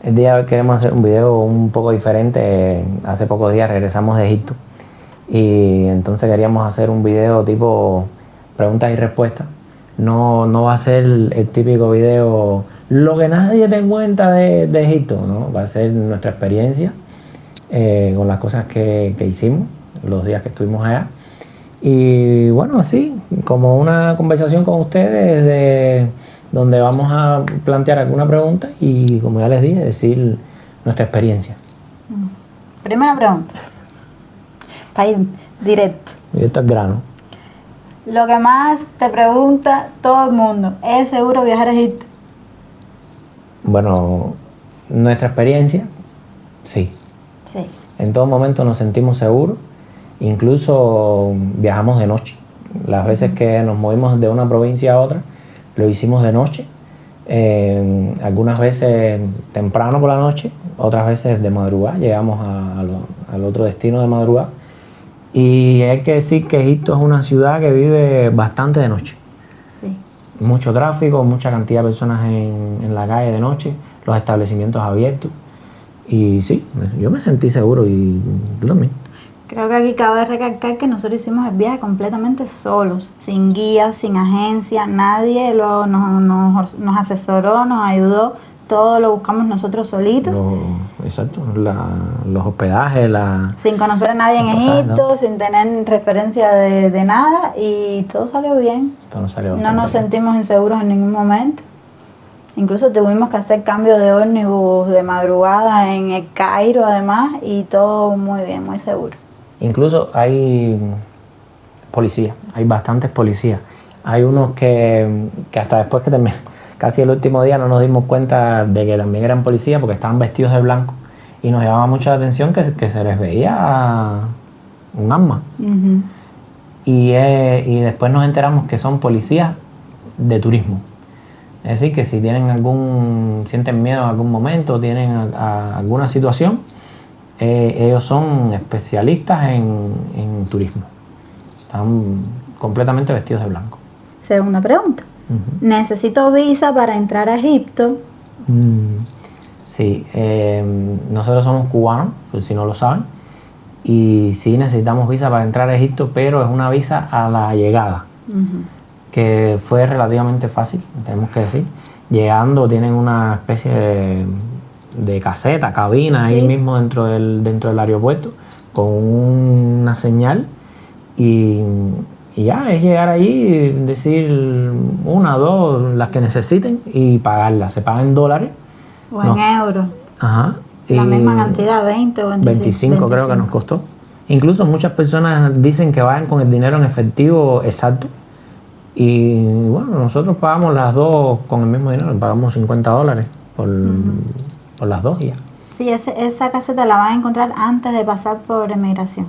El día de hoy queremos hacer un video un poco diferente. Hace pocos días regresamos de Egipto y entonces queríamos hacer un video tipo preguntas y respuestas. No va a ser el típico video lo que nadie te cuenta de Egipto, ¿no? Va a ser nuestra experiencia con las cosas que hicimos los días que estuvimos allá. Y bueno, así como una conversación con ustedes donde vamos a plantear alguna pregunta y, como ya les dije, decir nuestra experiencia. Primera pregunta, para ir directo. Directo al grano. Lo que más te pregunta todo el mundo, ¿es seguro viajar a Egipto? Bueno, nuestra experiencia, sí. Sí. En todo momento nos sentimos seguros, incluso viajamos de noche. Las veces que nos movimos de una provincia a otra, lo hicimos de noche. Algunas veces temprano por la noche, otras veces de madrugada. Llegamos al otro destino de madrugada. Y hay que decir que Egipto es una ciudad que vive bastante de noche. Sí. Mucho tráfico, mucha cantidad de personas en la calle de noche, los establecimientos abiertos. Y sí, yo me sentí seguro y tú también. Creo que aquí cabe recalcar que nosotros hicimos el viaje completamente solos, sin guías, sin agencia, nadie nos asesoró, nos ayudó, todo lo buscamos nosotros solitos. Exacto, los hospedajes, sin conocer a nadie en Egipto, ¿no? Sin tener referencia de nada, y todo salió bien. No nos sentimos inseguros en ningún momento. Incluso tuvimos que hacer cambio de ómnibus de madrugada en el Cairo además, y todo muy bien, muy seguro. Incluso hay policías, hay bastantes policías. Hay unos que hasta después que terminó, casi el último día, no nos dimos cuenta de que también eran policías porque estaban vestidos de blanco y nos llamaba mucho la atención que se les veía un arma. Y después nos enteramos que son policías de turismo. Es decir, que si tienen sienten miedo en algún momento, tienen alguna situación, ellos son especialistas en turismo. Están completamente vestidos de blanco. Segunda pregunta. ¿Necesito visa para entrar a Egipto? Sí, nosotros somos cubanos, por si no lo saben, y sí necesitamos visa para entrar a Egipto, pero es una visa a la llegada, que fue relativamente fácil, tenemos que decir. Llegando tienen una especie de caseta, cabina, sí, ahí mismo dentro del aeropuerto, con una señal, y ya es llegar allí, decir una, dos, las que necesiten y pagarlas. Se pagan en dólares. O en euros. Ajá. La misma cantidad, 20 o 25 creo que nos costó. Incluso muchas personas dicen que vayan con el dinero en efectivo exacto. Y bueno, nosotros pagamos las dos con el mismo dinero, pagamos $50 por las dos y ya. Sí, esa caseta la van a encontrar antes de pasar por emigración.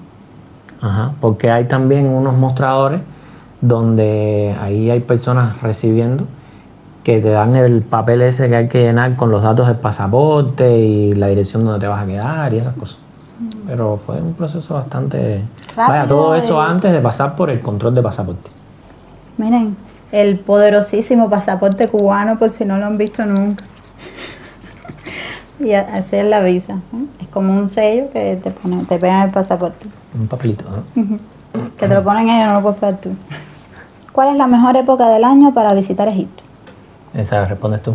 Ajá, porque hay también unos mostradores donde ahí hay personas recibiendo que te dan el papel ese que hay que llenar con los datos del pasaporte y la dirección donde te vas a quedar y esas cosas. Pero fue un proceso bastante rápido. Vaya, todo eso antes de pasar por el control de pasaporte. Miren, el poderosísimo pasaporte cubano, por si no lo han visto nunca. Y hacer la visa, ¿no? Es como un sello que te pegan el pasaporte. Un papelito, ¿no? Que te lo ponen ellos, no lo puedes pegar tú. ¿Cuál es la mejor época del año para visitar Egipto? Esa la respondes tú.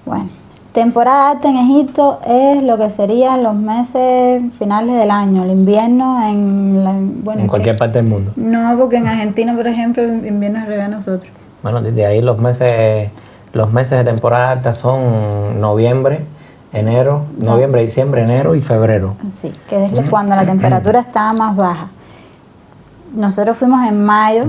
Bueno, temporada alta en Egipto es lo que serían los meses finales del año, el invierno en cualquier parte del mundo. No, porque en Argentina, por ejemplo, el invierno es revés a nosotros. Bueno, desde ahí los meses de temporada alta son noviembre, diciembre, enero y febrero. Sí, que es cuando la temperatura está más baja. Nosotros fuimos en mayo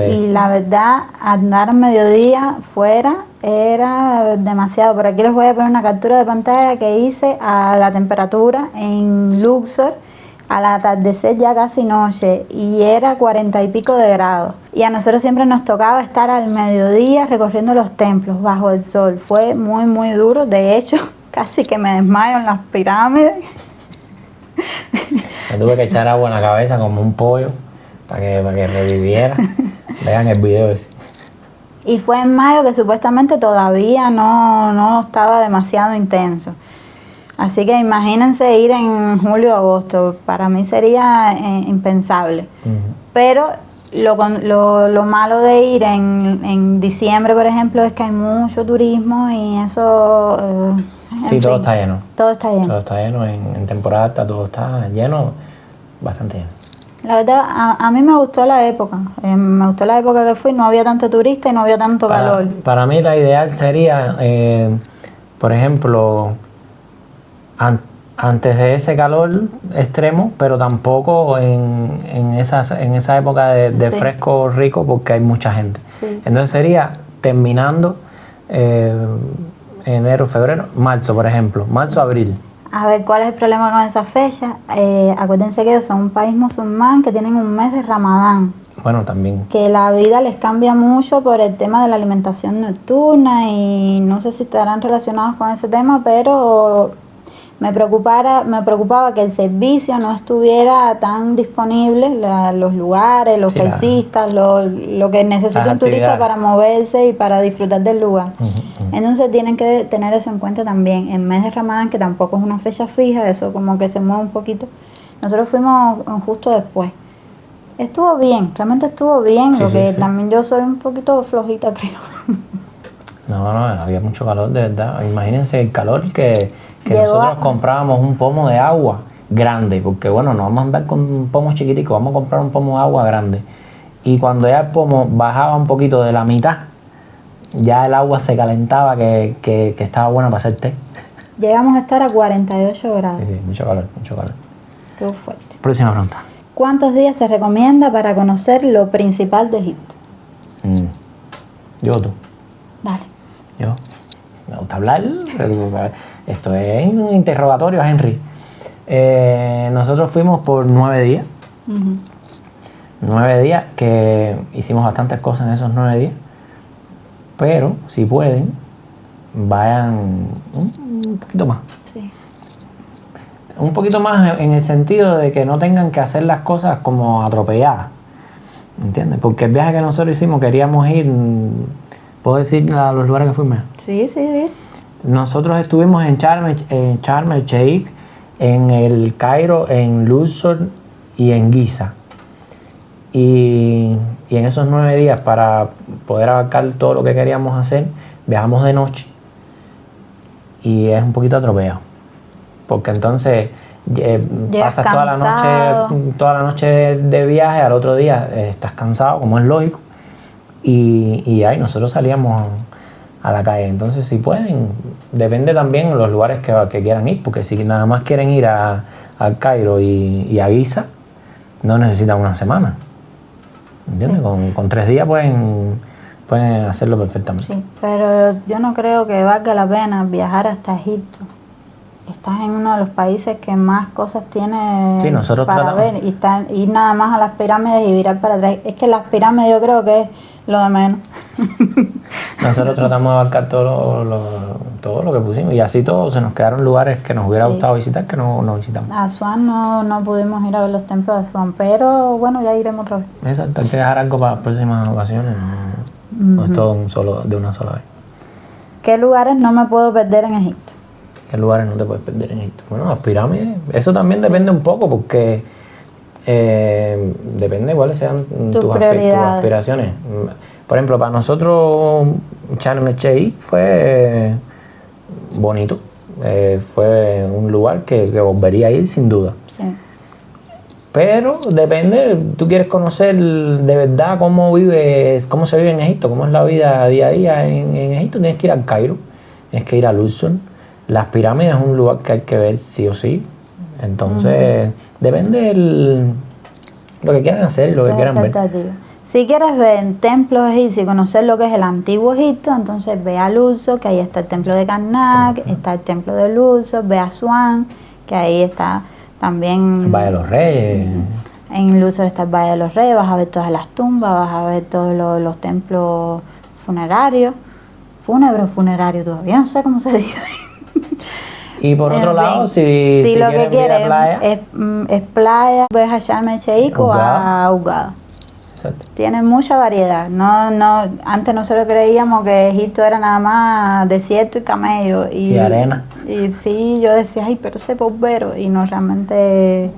y la verdad, andar a mediodía fuera era demasiado. Por aquí les voy a poner una captura de pantalla que hice a la temperatura en Luxor al atardecer, ya casi noche, y era 40 y pico de grados. Y a nosotros siempre nos tocaba estar al mediodía recorriendo los templos bajo el sol. Fue muy, muy duro. De hecho, casi que me desmayo en las pirámides. Me tuve que echar agua en la cabeza como un pollo para que reviviera. Vean el video ese. Y fue en mayo que supuestamente todavía no estaba demasiado intenso. Así que imagínense ir en julio o agosto. Para mí sería impensable. Pero lo malo de ir en diciembre, por ejemplo, es que hay mucho turismo y eso... sí, todo está lleno. Todo está lleno. Todo está lleno. En temporada alta todo está lleno, bastante lleno. La verdad, a mí me gustó la época. Me gustó la época que fui. No había tanto turista y no había tanto calor. Para mí la ideal sería, por ejemplo, antes de ese calor extremo, pero tampoco en esa época de sí. Fresco rico, porque hay mucha gente. Sí. Entonces sería terminando enero, febrero, marzo, por ejemplo, marzo, abril. A ver, ¿cuál es el problema con esa fecha? Acuérdense que ellos son un país musulmán que tienen un mes de Ramadán. Bueno, también. Que la vida les cambia mucho por el tema de la alimentación nocturna y no sé si estarán relacionados con ese tema, pero me preocupaba que el servicio no estuviera tan disponible, los lugares, los taxistas, lo que necesita un turista para moverse y para disfrutar del lugar. Entonces tienen que tener eso en cuenta también. El mes de Ramadán, que tampoco es una fecha fija, eso como que se mueve un poquito. Nosotros fuimos justo después. Estuvo bien, realmente estuvo bien, sí. También yo soy un poquito flojita, creo. No, había mucho calor, de verdad. Imagínense el calor que nosotros comprábamos un pomo de agua grande, porque bueno, no vamos a andar con un pomo chiquitico, vamos a comprar un pomo de agua grande. Y cuando ya el pomo bajaba un poquito de la mitad, ya el agua se calentaba, que estaba buena para hacer té. Llegamos a estar a 48 grados. Sí, mucho calor, mucho calor. Estuvo fuerte. Próxima pregunta. ¿Cuántos días se recomienda para conocer lo principal de Egipto? Yo, tú. Dale. Yo. Me gusta hablar, pero, ¿sabes? Esto es un interrogatorio a Henry. Nosotros fuimos por 9 días. 9 días que hicimos bastantes cosas en esos 9 días. Pero, si pueden, vayan un poquito más. Sí. Un poquito más en el sentido de que no tengan que hacer las cosas como atropelladas. ¿Entiendes? Porque el viaje que nosotros hicimos queríamos ir... ¿Puedo decir a los lugares que fuimos? Sí. Nosotros estuvimos en Sharm el Sheikh, en el Cairo, en Luxor y en Giza. Y en esos 9 días, para poder abarcar todo lo que queríamos hacer, viajamos de noche. Y es un poquito atropellado. Porque entonces pasas toda la noche de viaje, al otro día estás cansado, como es lógico. Y ahí nosotros salíamos a la calle. Entonces, si pueden, depende también de los lugares que quieran ir, porque si nada más quieren ir al Cairo y a Giza, no necesitan una semana. ¿Entiendes? Con 3 días pueden hacerlo perfectamente. Sí, pero yo no creo que valga la pena viajar hasta Egipto. Estás en uno de los países que más cosas tiene para ver y ir nada más a las pirámides y virar para atrás. Es que las pirámides yo creo que es lo de menos. Nosotros tratamos de abarcar todo lo que pusimos y así todos se nos quedaron lugares que nos hubiera gustado visitar que no visitamos. A Asuán no pudimos ir a ver los templos de Asuán, pero bueno, ya iremos otra vez. Exacto, hay que dejar algo para las próximas ocasiones, no es todo de una sola vez. ¿Qué lugares no me puedo perder en Egipto? ¿Qué lugares no te puedes perder en Egipto? Bueno, las pirámides, eso también depende un poco porque depende de cuáles sean tus aspiraciones. Por ejemplo, para nosotros Sharm el Sheikh fue bonito, fue un lugar que volvería a ir sin duda. Sí. Pero depende, tú quieres conocer de verdad cómo se vive en Egipto, cómo es la vida día a día en Egipto, tienes que ir al Cairo, tienes que ir a Luxor. Las pirámides es un lugar que hay que ver sí o sí. Entonces, depende lo que quieran hacer y lo que quieran ver. Si quieres ver templos egipcios y conocer lo que es el antiguo Egipto, entonces ve a Luxor, que ahí está el templo de Karnak, está el templo de Luxor, ve a Asuán, que ahí está también... El Valle de los Reyes. En Luxor está el Valle de los Reyes, vas a ver todas las tumbas, vas a ver todos los templos funerarios. Funerario todavía, no sé cómo se dice. Y por otro lado, si lo que quieres playa, es playa, ves a Sharm el Sheikh o a Hurghada. Exacto. Tiene mucha variedad. Antes nosotros creíamos que Egipto era nada más desierto y camello. Y arena. Y sí, yo decía, ay, pero ese pombero. Y no, realmente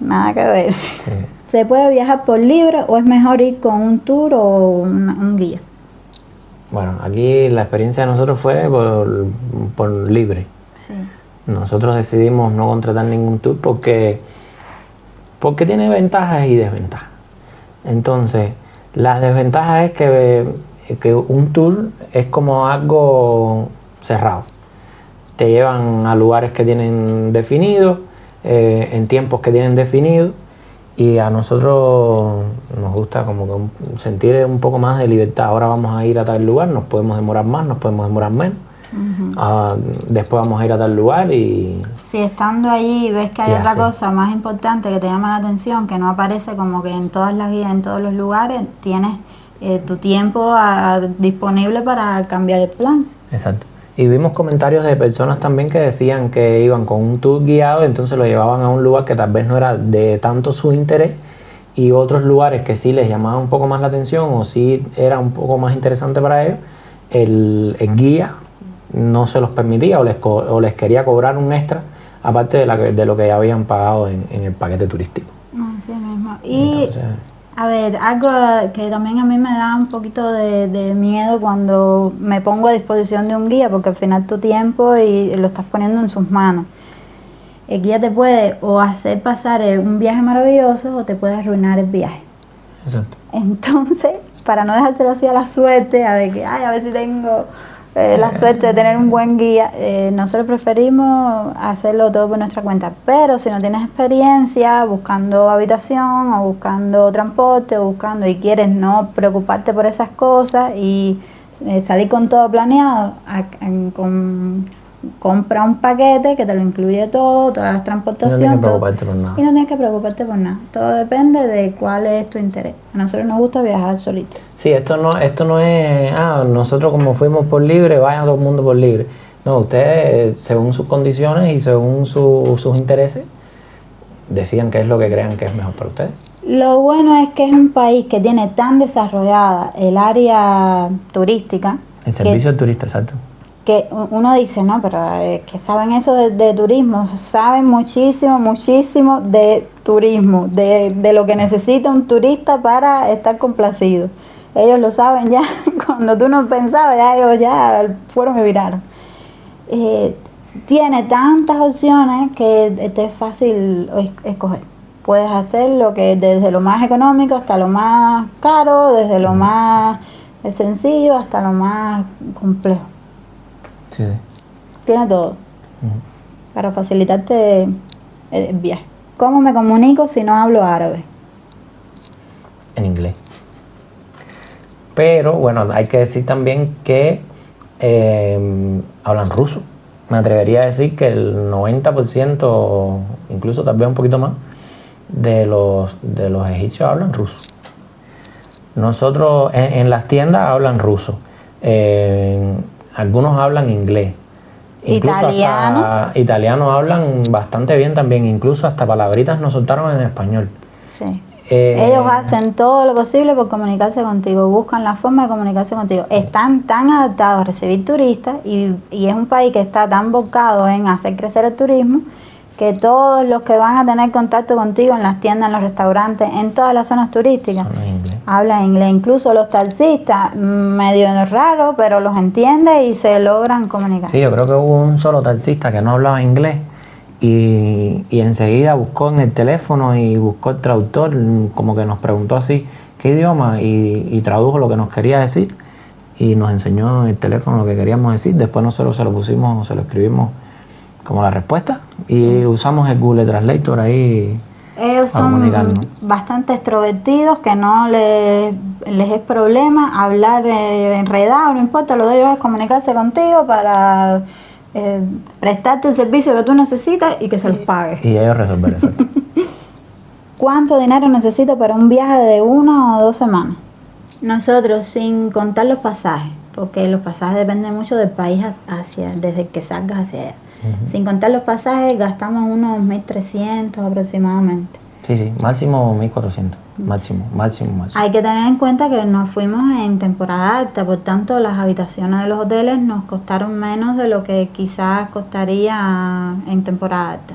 nada que ver. Sí. ¿Se puede viajar por libre o es mejor ir con un tour o un guía? Bueno, aquí la experiencia de nosotros fue por libre. Sí. Nosotros decidimos no contratar ningún tour porque tiene ventajas y desventajas. Entonces, la desventaja es que un tour es como algo cerrado. Te llevan a lugares que tienen definidos, en tiempos que tienen definidos, y a nosotros nos gusta como que sentir un poco más de libertad. Ahora vamos a ir a tal lugar, nos podemos demorar más, nos podemos demorar menos. Después vamos a ir a tal lugar y... Si estando allí ves que hay otra cosa más importante que te llama la atención, que no aparece como que en todas las guías, en todos los lugares, tienes tu tiempo disponible para cambiar el plan. Exacto. Y vimos comentarios de personas también que decían que iban con un tour guiado, entonces lo llevaban a un lugar que tal vez no era de tanto su interés, y otros lugares que sí les llamaban un poco más la atención o sí era un poco más interesante para ellos, el guía no se los permitía o les quería cobrar un extra aparte de lo que ya habían pagado en el paquete turístico. Así mismo. Y entonces, a ver, algo que también a mí me da un poquito de miedo cuando me pongo a disposición de un guía, porque al final tu tiempo y lo estás poniendo en sus manos. El guía te puede o hacer pasar un viaje maravilloso o te puede arruinar el viaje. Exacto. Entonces, para no dejárselo así a la suerte, a ver si tengo la suerte de tener un buen guía, nosotros preferimos hacerlo todo por nuestra cuenta. Pero si no tienes experiencia buscando habitación o buscando transporte o y quieres no preocuparte por esas cosas y salir con todo planeado, compra un paquete que te lo incluye todo, todas las transportaciones. Y no tienes que preocuparte por nada. Y no tienes que preocuparte por nada. Todo depende de cuál es tu interés. A nosotros nos gusta viajar solitos. Sí, esto no es, nosotros como fuimos por libre, vayan todo el mundo por libre. No, ustedes, según sus condiciones y según sus intereses, decidan qué es lo que crean que es mejor para ustedes. Lo bueno es que es un país que tiene tan desarrollada el área turística. El servicio del turista, exacto. Que uno dice, no, pero que saben eso de turismo, saben muchísimo de turismo, de lo que necesita un turista para estar complacido. Ellos lo saben ya, cuando tú no pensabas, ya ellos ya fueron y viraron. Tiene tantas opciones que te es fácil escoger. Puedes hacer lo que desde lo más económico hasta lo más caro, desde lo más sencillo hasta lo más complejo. Sí. Tiene todo para facilitarte el viaje. ¿Cómo me comunico si no hablo árabe? En inglés. Pero bueno, hay que decir también que hablan ruso. Me atrevería a decir que el 90%, incluso tal vez un poquito más, de los egipcios hablan ruso. Nosotros en las tiendas hablan ruso. Algunos hablan inglés. Incluso italiano hablan bastante bien también. Incluso hasta palabritas nos soltaron en español. Sí. Ellos hacen todo lo posible por comunicarse contigo, buscan la forma de comunicarse contigo. Están tan adaptados a recibir turistas y es un país que está tan volcado en hacer crecer el turismo que todos los que van a tener contacto contigo en las tiendas, en los restaurantes, en todas las zonas turísticas, hablan inglés. Incluso los taxistas, medio raro, pero los entiende y se logran comunicar. Sí, yo creo que hubo un solo taxista que no hablaba inglés y enseguida buscó en el teléfono y buscó el traductor, como que nos preguntó así, ¿qué idioma? Y tradujo lo que nos quería decir y nos enseñó en el teléfono lo que queríamos decir. Después nosotros se lo escribimos como la respuesta y usamos el Google Translator ahí. Ellos son bastante extrovertidos, que no les es problema hablar enredado, no importa, lo de ellos es comunicarse contigo para prestarte el servicio que tú necesitas y que se los pagues. Y ellos resolver eso. ¿Cuánto dinero necesito para un viaje de 1 o 2 semanas? Nosotros, sin contar los pasajes, porque los pasajes dependen mucho del país desde que salgas hacia allá. Sin contar los pasajes, gastamos unos 1.300 aproximadamente. Sí, máximo 1.400, máximo. Hay que tener en cuenta que nos fuimos en temporada alta, por tanto las habitaciones de los hoteles nos costaron menos de lo que quizás costaría en temporada alta.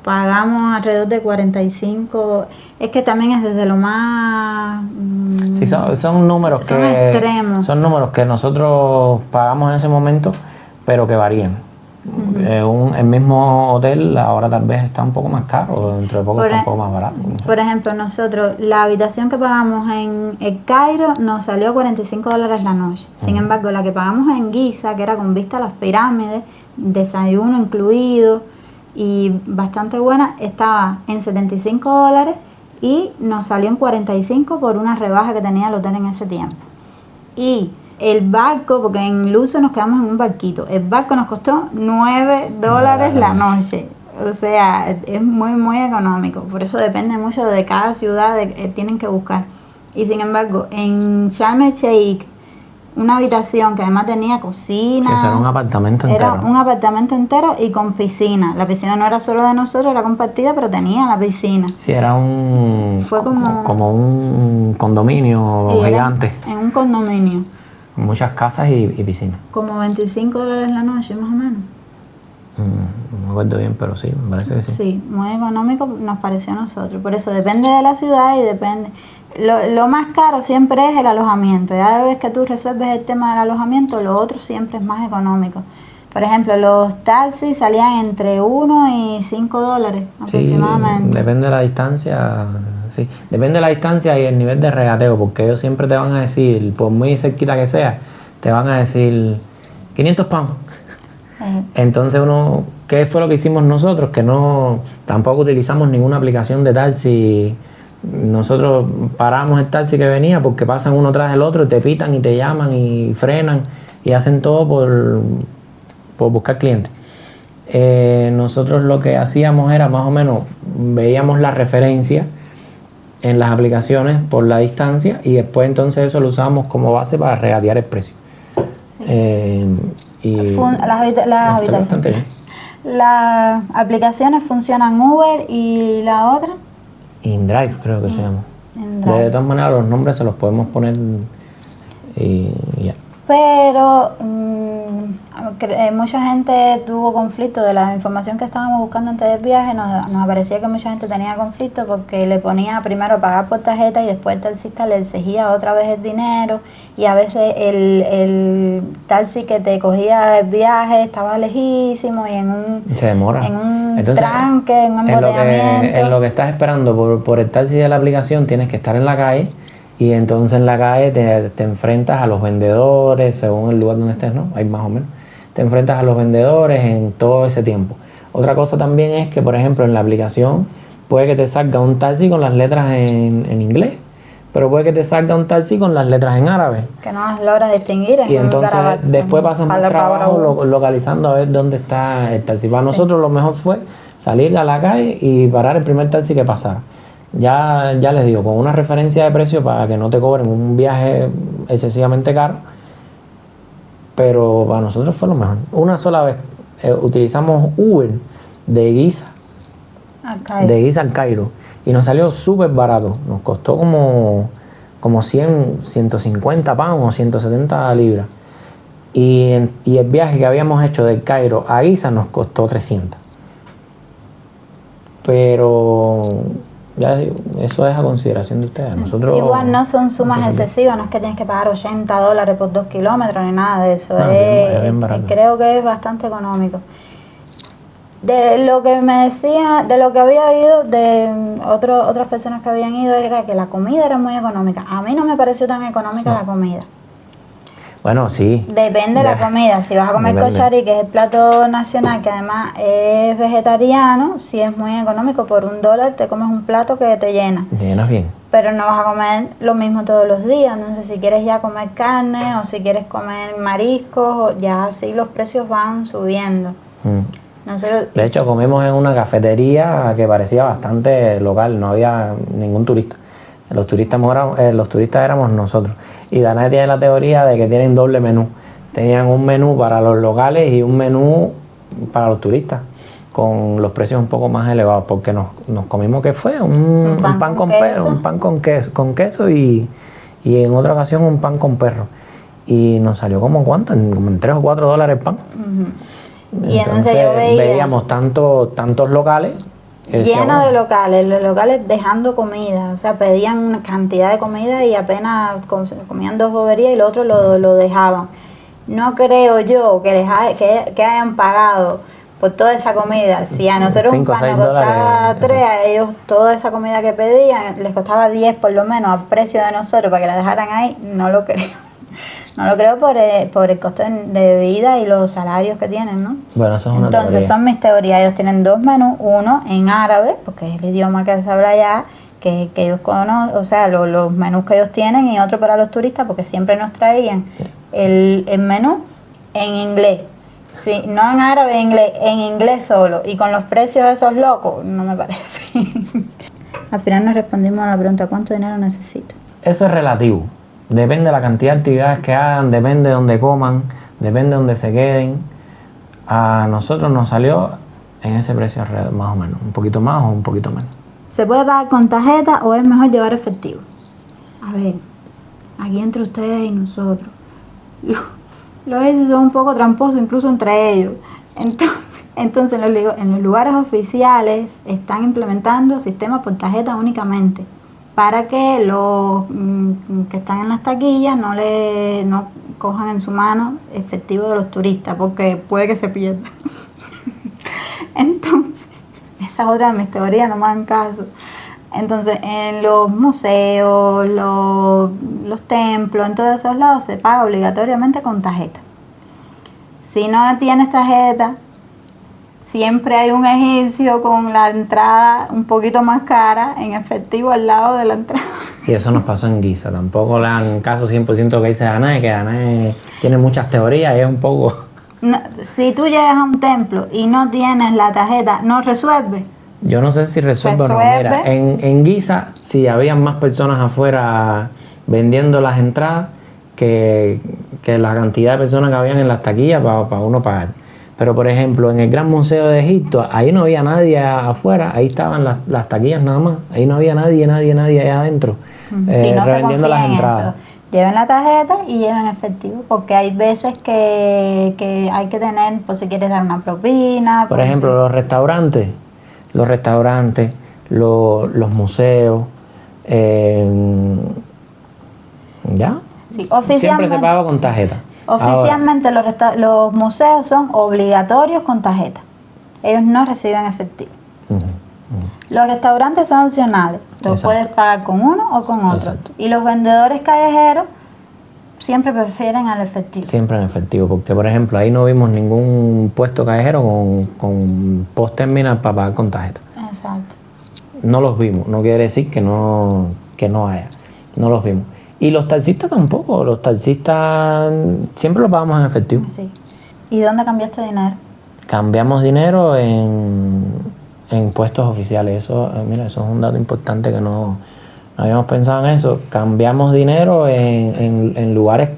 Pagamos alrededor de 45, es que también es desde lo más... Sí, son números extremos. Son números que nosotros pagamos en ese momento, pero que varían. El mismo hotel ahora tal vez está un poco más caro, dentro de poco está un poco más barato. No sé. Por ejemplo, nosotros, la habitación que pagamos en El Cairo nos salió $45 la noche. Sin embargo, la que pagamos en Giza, que era con vista a las pirámides, desayuno incluido y bastante buena, estaba en $75 y nos salió en 45 por una rebaja que tenía el hotel en ese tiempo. Y el barco, porque en Luso nos quedamos en un barquito, el barco nos costó $9 la noche. O sea, es muy económico. Por eso depende mucho de cada ciudad, tienen que buscar. Y sin embargo, en Sharm el Sheikh, una habitación que además tenía cocina. Sí, eso era un apartamento entero. Era un apartamento entero y con piscina. La piscina no era solo de nosotros, era compartida, pero tenía la piscina. Sí, era Fue como un condominio gigante. En un condominio. Muchas casas y piscinas. Como $25 la noche, más o menos. No me acuerdo bien, pero sí, me parece que sí. Sí, muy económico nos pareció a nosotros. Por eso depende de la ciudad y depende. Lo más caro siempre es el alojamiento. Ya vez que tú resuelves el tema del alojamiento, lo otro siempre es más económico. Por ejemplo, los taxis salían entre $1 y $5 aproximadamente. Sí, depende de la distancia. Sí, depende de la distancia y el nivel de regateo, porque ellos siempre te van a decir, por muy cerquita que sea, te van a decir 500 pounds. Entonces ¿qué fue lo que hicimos nosotros? Que tampoco utilizamos ninguna aplicación de taxi. Nosotros paramos el taxi que venía porque pasan uno tras el otro y te pitan y te llaman y frenan y hacen todo por buscar clientes. Nosotros lo que hacíamos era más o menos, veíamos la referencia en las aplicaciones por la distancia y después entonces eso lo usábamos como base para regatear el precio. Las aplicaciones funcionan Uber y la otra InDrive creo que se llama. De todas maneras los nombres se los podemos poner y ya. Pero mucha gente tuvo conflicto de la información que estábamos buscando antes del viaje. Nos aparecía que mucha gente tenía conflicto porque le ponía primero pagar por tarjeta y después el taxista le exigía otra vez el dinero y a veces el taxi que te cogía el viaje estaba lejísimo y se demora. En un tranque, en un embotellamiento. En lo que estás esperando por el taxi de la aplicación tienes que estar en la calle. Y entonces en la calle te enfrentas a los vendedores, según el lugar donde estés, ¿no? Ahí más o menos. Te enfrentas a los vendedores en todo ese tiempo. Otra cosa también es que, por ejemplo, en la aplicación puede que te salga un taxi con las letras en inglés, pero puede que te salga un taxi con las letras en árabe. Que no las logras distinguir. Y entonces después pasas más trabajo localizando a ver dónde está el taxi. Para nosotros lo mejor fue salir a la calle y parar el primer taxi que pasara. Ya les digo, con una referencia de precio para que no te cobren un viaje excesivamente caro, pero para nosotros fue lo mejor. Una sola vez utilizamos Uber de Giza al Cairo y nos salió súper barato, nos costó como 150 pounds o 170 libras y el viaje que habíamos hecho del Cairo a Giza nos costó 300, pero ya digo, eso es a consideración de ustedes. Nosotros igual no son sumas excesivas, no es que tienes que pagar $80 por 2 kilómetros ni nada de eso. Bien creo que es bastante económico. De lo que me decía, de lo que había oído de otras personas que habían ido, era que la comida era muy económica. A mí no me pareció tan económica la comida. Bueno, sí. Depende de la comida. Si vas a comer koshari, que es el plato nacional, que además es vegetariano, sí es muy económico. Por $1 te comes un plato que te llena. Te llenas bien. Pero no vas a comer lo mismo todos los días. Entonces, si quieres ya comer carne o si quieres comer mariscos, ya así los precios van subiendo. De hecho, comimos en una cafetería que parecía bastante local, no había ningún turista. Los turistas éramos nosotros. Y Danae tiene la teoría de que tienen doble menú. Tenían un menú para los locales y un menú para los turistas. con los precios un poco más elevados, porque nos comimos, ¿qué fue? Un pan con queso y en otra ocasión un pan con perro. Y nos salió como ¿cuánto? Como en $3 o $4 el pan. Y entonces yo veíamos tantos locales. Llenos de locales, los locales dejando comida, o sea, pedían una cantidad de comida y apenas comían 2 boberías y lo otro lo dejaban. No creo yo que hayan pagado por toda esa comida. Si a nosotros un pan nos costaba 3, a ellos toda esa comida que pedían les costaba 10 por lo menos al precio de nosotros para que la dejaran ahí, no lo creo. No lo creo por el costo de vida y los salarios que tienen, ¿no? Bueno, eso es una Entonces teoría. son mis teorías. Ellos tienen 2 menús, uno en árabe, porque es el idioma que se habla allá, que ellos conocen, o sea, los menús que ellos tienen, y otro para los turistas, porque siempre nos traían el menú en inglés. Sí, no en árabe, en inglés solo. Y con los precios de esos locos, no me parece. Al final nos respondimos a la pregunta, ¿cuánto dinero necesito? Eso es relativo. Depende de la cantidad de actividades que hagan, depende de dónde coman, depende de dónde se queden. A nosotros nos salió en ese precio más o menos, un poquito más o un poquito menos. ¿Se puede pagar con tarjeta o es mejor llevar efectivo? A ver, aquí entre ustedes y nosotros, los hechos son un poco tramposos incluso entre ellos. Entonces en los lugares oficiales están implementando sistemas por tarjeta únicamente, para que los que están en las taquillas no cojan en su mano efectivo de los turistas, porque puede que se pierda. Entonces, esa es otra de mis teorías, no me hagan caso. Entonces, en los museos, los templos, en todos esos lados se paga obligatoriamente con tarjeta. Si no tienes tarjeta, siempre hay un egipcio con la entrada un poquito más cara en efectivo al lado de la entrada. Sí, eso nos pasó en Giza. Tampoco le dan caso 100% que dice Danae, que Danae tiene muchas teorías y es un poco... No, si tú llegas a un templo y no tienes la tarjeta, ¿no resuelve? Yo no sé si resuelve o no. Mira, en Giza sí había más personas afuera vendiendo las entradas que la cantidad de personas que habían en las taquillas para uno pagar. Pero, por ejemplo, en el Gran Museo de Egipto, ahí no había nadie afuera, ahí estaban las taquillas nada más, ahí no había nadie allá adentro, si no revendiendo las entradas. Lleven la tarjeta y lleven efectivo, porque hay veces que hay que tener, por si quieres dar una propina. Por ejemplo, los restaurantes, los museos, ¿ya? Sí, siempre se paga con tarjeta. Oficialmente los museos son obligatorios con tarjeta. Ellos no reciben efectivo. Los restaurantes son opcionales. Tú puedes pagar con uno o con otro. Exacto. Y los vendedores callejeros siempre prefieren al efectivo. Siempre en efectivo, porque por ejemplo ahí no vimos ningún puesto callejero con post-terminal para pagar con tarjeta. Exacto. No los vimos, no quiere decir que no haya. No los vimos. Y los taxistas tampoco, los taxistas siempre los pagamos en efectivo. Sí. ¿Y dónde cambiaste dinero? Cambiamos dinero en puestos oficiales. Eso, mira, eso es un dato importante que no habíamos pensado en eso. Cambiamos dinero en lugares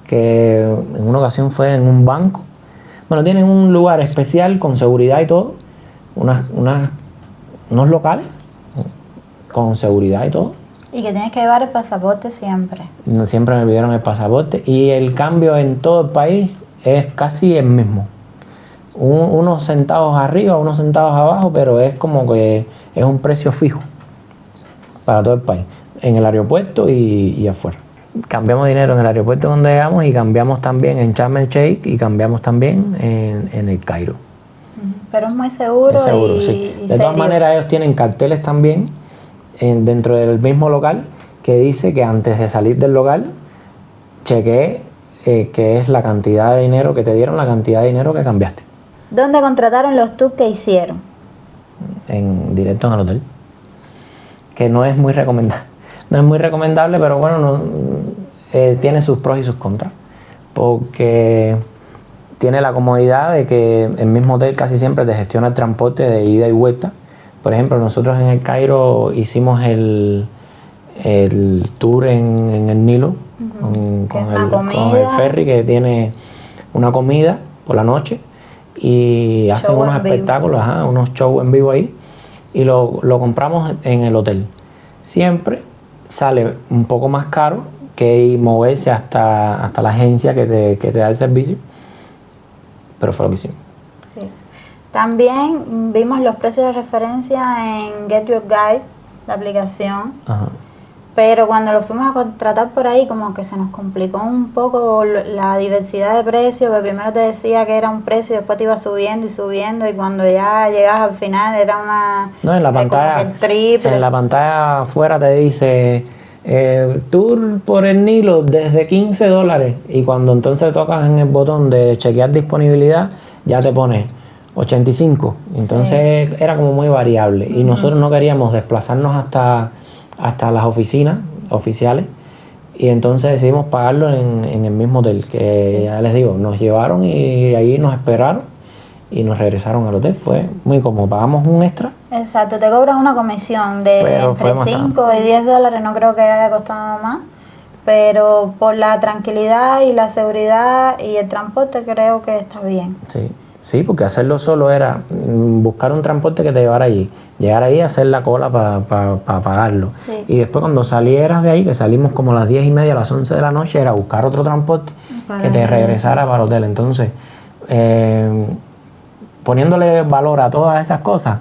que en una ocasión fue en un banco. Bueno, tienen un lugar especial con seguridad y todo, unos locales con seguridad y todo. Y que tienes que llevar el pasaporte siempre. Siempre me pidieron el pasaporte y el cambio en todo el país es casi el mismo. Unos centavos arriba, unos centavos abajo, pero es como que es un precio fijo para todo el país, en el aeropuerto y afuera. Cambiamos dinero en el aeropuerto donde llegamos y cambiamos también en Sharm el Sheikh y cambiamos también en el Cairo. Pero es muy seguro. Es seguro, sí. De todas maneras, ellos tienen carteles también dentro del mismo local que dice que antes de salir del local chequee que es la cantidad de dinero que te dieron, la cantidad de dinero que cambiaste. ¿Dónde contrataron los tours que hicieron? Directo en el hotel, que no es muy recomendable. No es muy recomendable, pero bueno, tiene sus pros y sus contras, porque tiene la comodidad de que el mismo hotel casi siempre te gestiona el transporte de ida y vuelta. Por ejemplo, nosotros en el Cairo hicimos el tour en el Nilo, con el ferry que tiene una comida por la noche y hacen unos espectáculos, unos shows en vivo ahí, y lo compramos en el hotel. Siempre sale un poco más caro que moverse hasta la agencia que te da el servicio, pero fue lo que hicimos. Sí. También vimos los precios de referencia en Get Your Guide, la aplicación. Ajá. Pero cuando lo fuimos a contratar por ahí, como que se nos complicó un poco la diversidad de precios, porque primero te decía que era un precio y después te iba subiendo y subiendo, y cuando ya llegas al final era una... No, en la pantalla, como el triple. En la pantalla afuera te dice, tour por el Nilo desde $15, y cuando entonces tocas en el botón de chequear disponibilidad, ya te pone 85. Entonces era como muy variable, y nosotros no queríamos desplazarnos hasta las oficinas oficiales, y entonces decidimos pagarlo en el mismo hotel, que ya les digo, nos llevaron y ahí nos esperaron y nos regresaron al hotel. Fue muy cómodo, pagamos un extra. Exacto, te cobran una comisión de entre 5 y $10, no creo que haya costado más, pero por la tranquilidad y la seguridad y el transporte creo que está bien. Sí, porque hacerlo solo era buscar un transporte que te llevara allí, llegar ahí, hacer la cola para pagarlo. Sí. Y después cuando salieras de ahí, que salimos como a las 10:30, a las 11 de la noche, era buscar otro transporte que te regresara para el hotel. Entonces, poniéndole valor a todas esas cosas,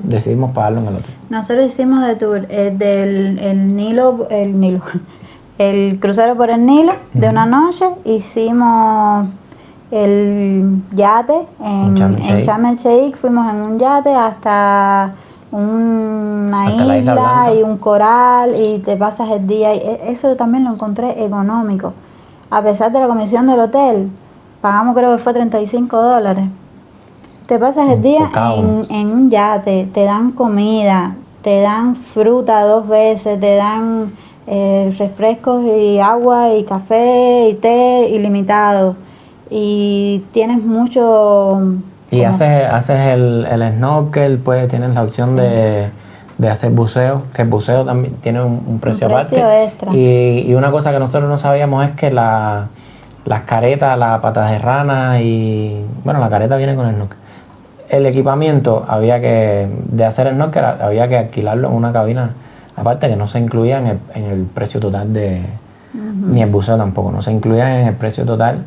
decidimos pagarlo en el hotel. Nosotros hicimos de tour el Nilo, el crucero por el Nilo de una noche, hicimos... el yate en Sharm el Sheikh, fuimos en un yate hasta una isla y un coral, y te pasas el día, y eso también lo encontré económico, a pesar de la comisión del hotel. Pagamos, creo que fue $35. Te pasas el día en un yate, te dan comida, te dan fruta 2 veces, te dan refrescos y agua y café y té ilimitado. Y tienes mucho... Y haces el snorkel, pues tienes la opción de hacer buceo, que el buceo también tiene un precio aparte. Extra. Y una cosa que nosotros no sabíamos es que las caretas, las patas de rana y... Bueno, la careta viene con el snorkel. El equipamiento de hacer snorkel había que alquilarlo en una cabina aparte, que no se incluía en el precio total ni el buceo tampoco, no se incluía en el precio total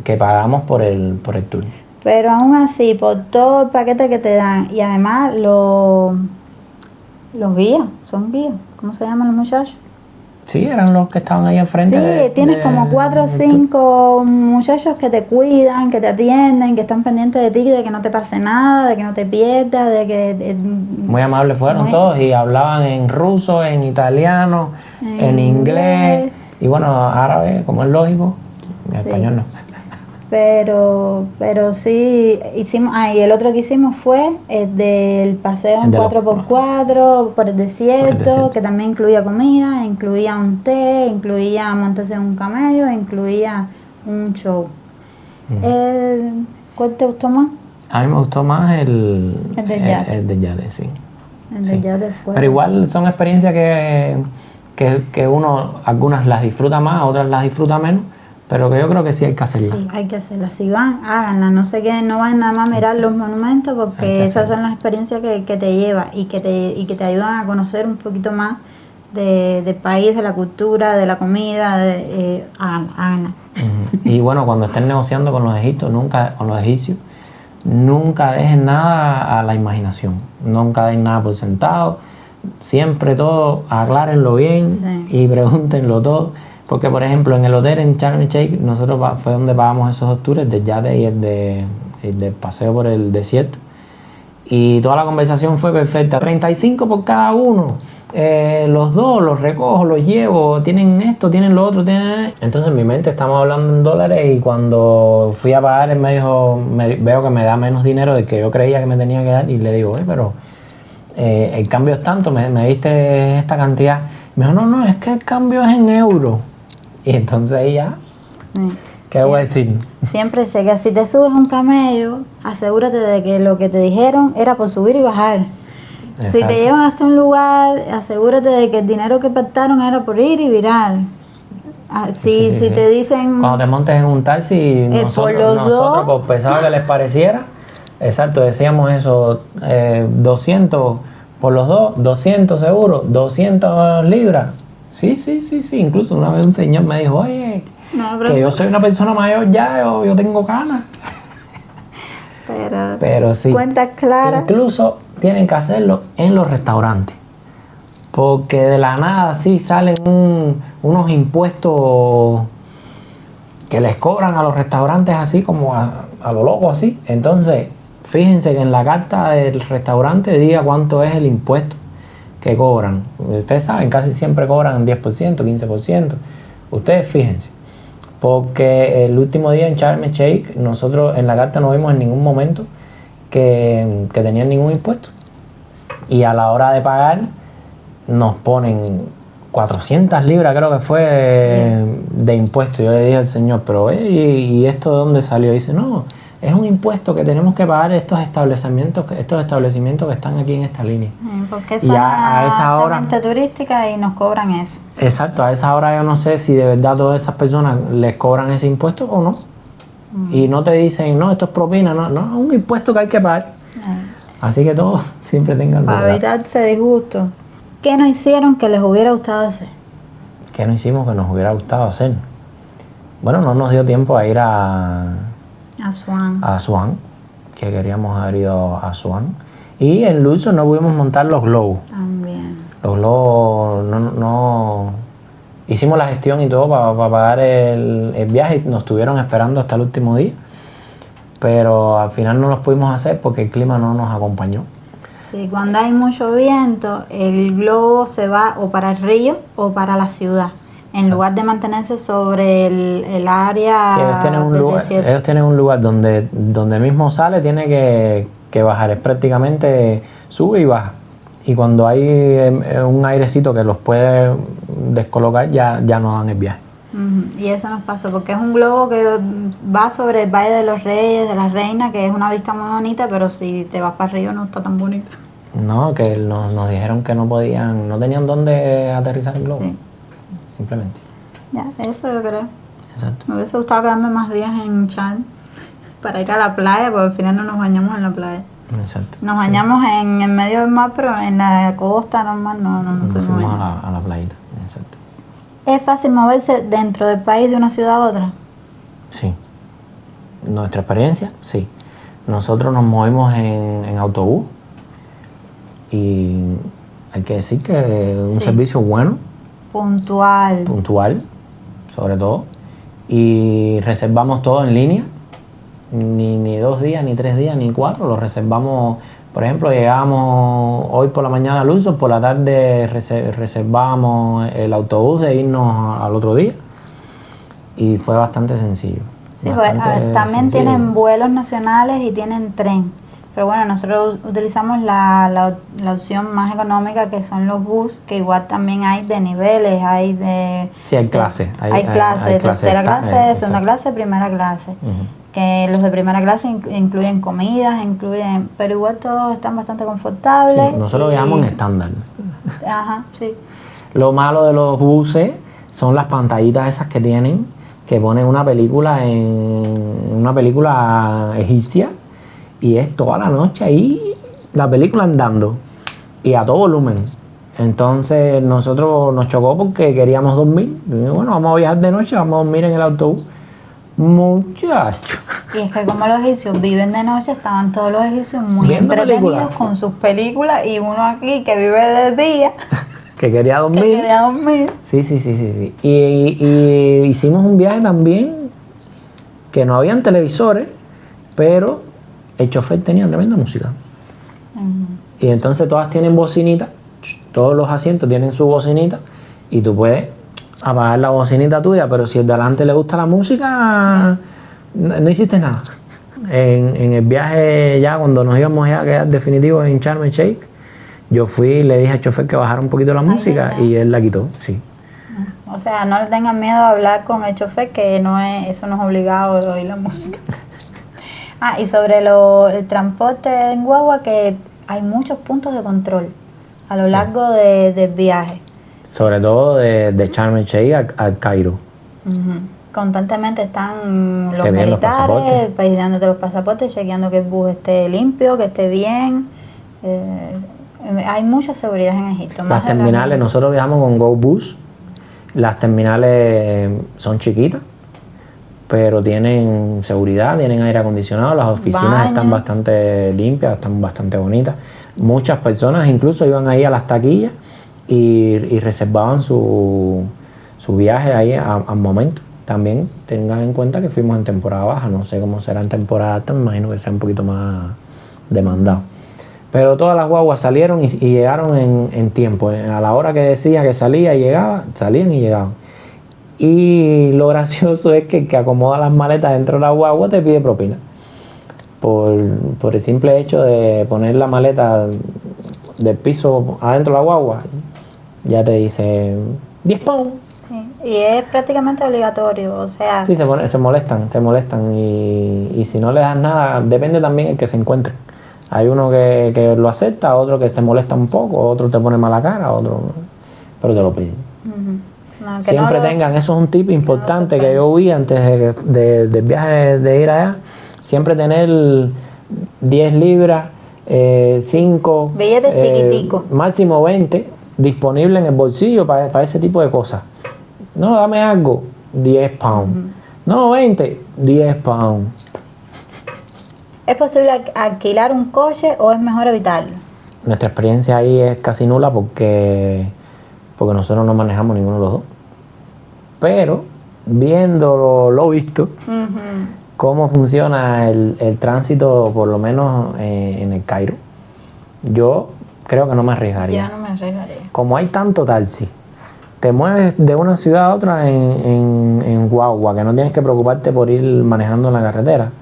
que pagamos por el tour. Pero aún así, por todo el paquete que te dan, y además los guías, son guías, ¿cómo se llaman los muchachos? Sí, eran los que estaban ahí al frente. Sí, tienes como 4 o 5 muchachos que te cuidan, que te atienden, que están pendientes de ti, de que no te pase nada, de que no te pierdas, de que... Muy amables fueron todos, y hablaban en ruso, en italiano, en inglés, y bueno, árabe, como es lógico. En español no. Pero sí hicimos, y el otro que hicimos fue el del paseo en 4x4 por el desierto, que también incluía comida, incluía un té, incluía montarse en un camello, incluía un show. ¿Cuál te gustó más? A mí me gustó más el del yate, sí. El del yate fue. Pero igual son experiencias que uno, algunas las disfruta más, otras las disfruta menos. Pero que yo creo que sí hay que hacerla. Sí, hay que hacerla. Si van, háganla. No se queden, no vayan nada más a mirar los monumentos, porque esas son las experiencias que te lleva y que te ayudan a conocer un poquito más del país, de la cultura, de la comida. Háganla. Y bueno, cuando estén negociando con los egipcios, nunca dejen nada a la imaginación. Nunca den nada por sentado. Siempre todo, aclárenlo bien y pregúntenlo todo. Porque, por ejemplo, en el hotel en Sharm el Sheikh, nosotros fue donde pagamos esos 2 tours, el de yate y el de paseo por el desierto. Y toda la conversación fue perfecta. 35 por cada uno. Los dos, los recojo, los llevo. Tienen esto, tienen lo otro, tienen... Entonces, en mi mente estamos hablando en dólares, y cuando fui a pagar, él me dijo, veo que me da menos dinero del que yo creía que me tenía que dar. Y le digo, pero el cambio es tanto, me diste esta cantidad. Me dijo, no, es que el cambio es en euros. Y entonces ya, ¿qué voy a decir? Siempre sé que si te subes un camello, asegúrate de que lo que te dijeron era por subir y bajar. Exacto. Si te llevan hasta un lugar, asegúrate de que el dinero que pactaron era por ir y virar. Sí, si te dicen... Cuando te montes en un taxi, nosotros por pesado que les pareciera, exacto, decíamos eso, 200 por los dos, 200 seguro, 200 libras. Sí, incluso una vez un señor me dijo, oye, que yo soy una persona mayor ya, yo tengo ganas. Pero sí, cuentas claras. Incluso tienen que hacerlo en los restaurantes, porque de la nada sí salen unos impuestos que les cobran a los restaurantes así como a lo loco así. Entonces, fíjense que en la carta del restaurante diga cuánto es el impuesto que cobran. Ustedes saben, casi siempre cobran 10%, 15%. Ustedes fíjense, porque el último día en Sharm el Sheikh, nosotros en la carta no vimos en ningún momento que tenían ningún impuesto. Y a la hora de pagar, nos ponen 400 libras, creo que fue, de impuesto. Yo le dije al señor, pero ¿y esto de dónde salió? Y dice, no, es un impuesto que tenemos que pagar estos establecimientos que están aquí en esta línea. Porque es altamente turística y nos cobran eso. Exacto, a esa hora yo no sé si de verdad todas esas personas les cobran ese impuesto o no. Y no te dicen, no, esto es propina, no, es un impuesto que hay que pagar. Así que todos siempre tengan para evitarse disgusto. ¿Qué nos hicieron que les hubiera gustado hacer? ¿Qué no hicimos que nos hubiera gustado hacer? Bueno, no nos dio tiempo a ir a Asuán, que queríamos haber ido a Asuán. Y en Luxor no pudimos montar los globos. También. Los globos no hicimos la gestión y todo para pagar el viaje y nos estuvieron esperando hasta el último día. Pero al final no los pudimos hacer porque el clima no nos acompañó. Sí, cuando hay mucho viento, el globo se va o para el río o para la ciudad. En lugar de mantenerse sobre el área. Sí, ellos tienen un lugar donde mismo sale, tiene que bajar. Es prácticamente sube y baja. Y cuando hay un airecito que los puede descolocar, ya no dan el viaje. Y eso nos pasó, porque es un globo que va sobre el Valle de los Reyes, de las Reinas, que es una vista muy bonita, pero si te vas para arriba no está tan bonito. No, que nos dijeron que no tenían dónde aterrizar el globo. Sí. Simplemente. Ya, eso yo creo. Exacto. Me hubiese gustado quedarme más días en Sharm para ir a la playa, porque al final no nos bañamos en la playa. Exacto. Nos bañamos en el medio del mar, pero en la costa normal no fuimos a la playa. Exacto. ¿Es fácil moverse dentro del país de una ciudad a otra? Sí. Nuestra experiencia, sí. Nosotros nos movimos en autobús y hay que decir que es un servicio bueno. Puntual, sobre todo. Y reservamos todo en línea. Ni 2 días, ni 3 días, ni 4. Lo reservamos. Por ejemplo, llegábamos hoy por la mañana a Luxor, por la tarde reservamos el autobús de irnos al otro día y fue bastante sencillo. Sí, también tienen vuelos nacionales y tienen tren, pero bueno, nosotros utilizamos la opción más económica, que son los bus, que igual también hay de niveles, hay de... Sí, hay clases. Hay clases, tercera clase, segunda clase, primera clase. Que los de primera clase incluyen comidas, pero igual todos están bastante confortables. Sí, nosotros viajamos en estándar. Ajá, sí. Lo malo de los buses son las pantallitas esas que tienen, que ponen una película egipcia y es toda la noche ahí la película andando y a todo volumen. Entonces nosotros nos chocó porque queríamos dormir. Y bueno, vamos a viajar de noche, vamos a dormir en el autobús. Muchachos. Y es que como los egipcios viven de noche, estaban todos los egipcios muy entretenidos con sus películas y uno aquí que vive de día. que quería dormir. Sí. Y hicimos un viaje también que no habían televisores, pero el chofer tenía tremenda música. Y entonces todas tienen bocinita, todos los asientos tienen su bocinita y tú puedes apagar la bocinita tuya, pero si el de adelante le gusta la música, no hiciste nada. En el viaje ya, cuando nos íbamos a quedar definitivos en Sharm el Sheikh, yo fui y le dije al chofer que bajara un poquito la música y él la quitó, sí. O sea, no le tengan miedo a hablar con el chofer, que eso no es obligado de oír la música. Y sobre el transporte en guagua, que hay muchos puntos de control a lo largo del viaje. Sobre todo de Sharm el Sheikh al Cairo. Constantemente están los militares pidiéndote los pasaportes, chequeando que el bus esté limpio, que esté bien. Hay mucha seguridad en Egipto. Las terminales, nosotros viajamos con GoBus. Las terminales son chiquitas, pero tienen seguridad, tienen aire acondicionado, las oficinas están bastante limpias, están bastante bonitas. Muchas personas incluso iban ahí a las taquillas y reservaban su viaje ahí al momento. También tengan en cuenta que fuimos en temporada baja, no sé cómo será en temporada alta, me imagino que sea un poquito más demandado. Pero todas las guaguas salieron y llegaron en tiempo. A la hora que decía que salía y llegaba, salían y llegaban. Y lo gracioso es que el que acomoda las maletas dentro de la guagua te pide propina. Por el simple hecho de poner la maleta del piso adentro de la guagua, ya te dice 10 pounds. Sí, y es prácticamente obligatorio, o sea... Sí, se molestan y si no le das nada, depende también el que se encuentre. Hay uno que lo acepta, otro que se molesta un poco, otro te pone mala cara, otro... pero te lo piden. No, siempre tengan, eso es un tip importante que yo vi antes del viaje de ir allá, siempre tener 10 libras, 5... billetes chiquiticos. Máximo 20 disponible en el bolsillo para ese tipo de cosas. No, dame algo, 10 pounds. No, 20, 10 pounds. ¿Es posible alquilar un coche o es mejor evitarlo? Nuestra experiencia ahí es casi nula porque nosotros no manejamos ninguno de los dos. Pero viendo lo visto, cómo funciona el tránsito, por lo menos en el Cairo, yo creo que no me arriesgaría. Ya no me arriesgaría. Como hay tanto taxi, te mueves de una ciudad a otra en guagua, que no tienes que preocuparte por ir manejando en la carretera.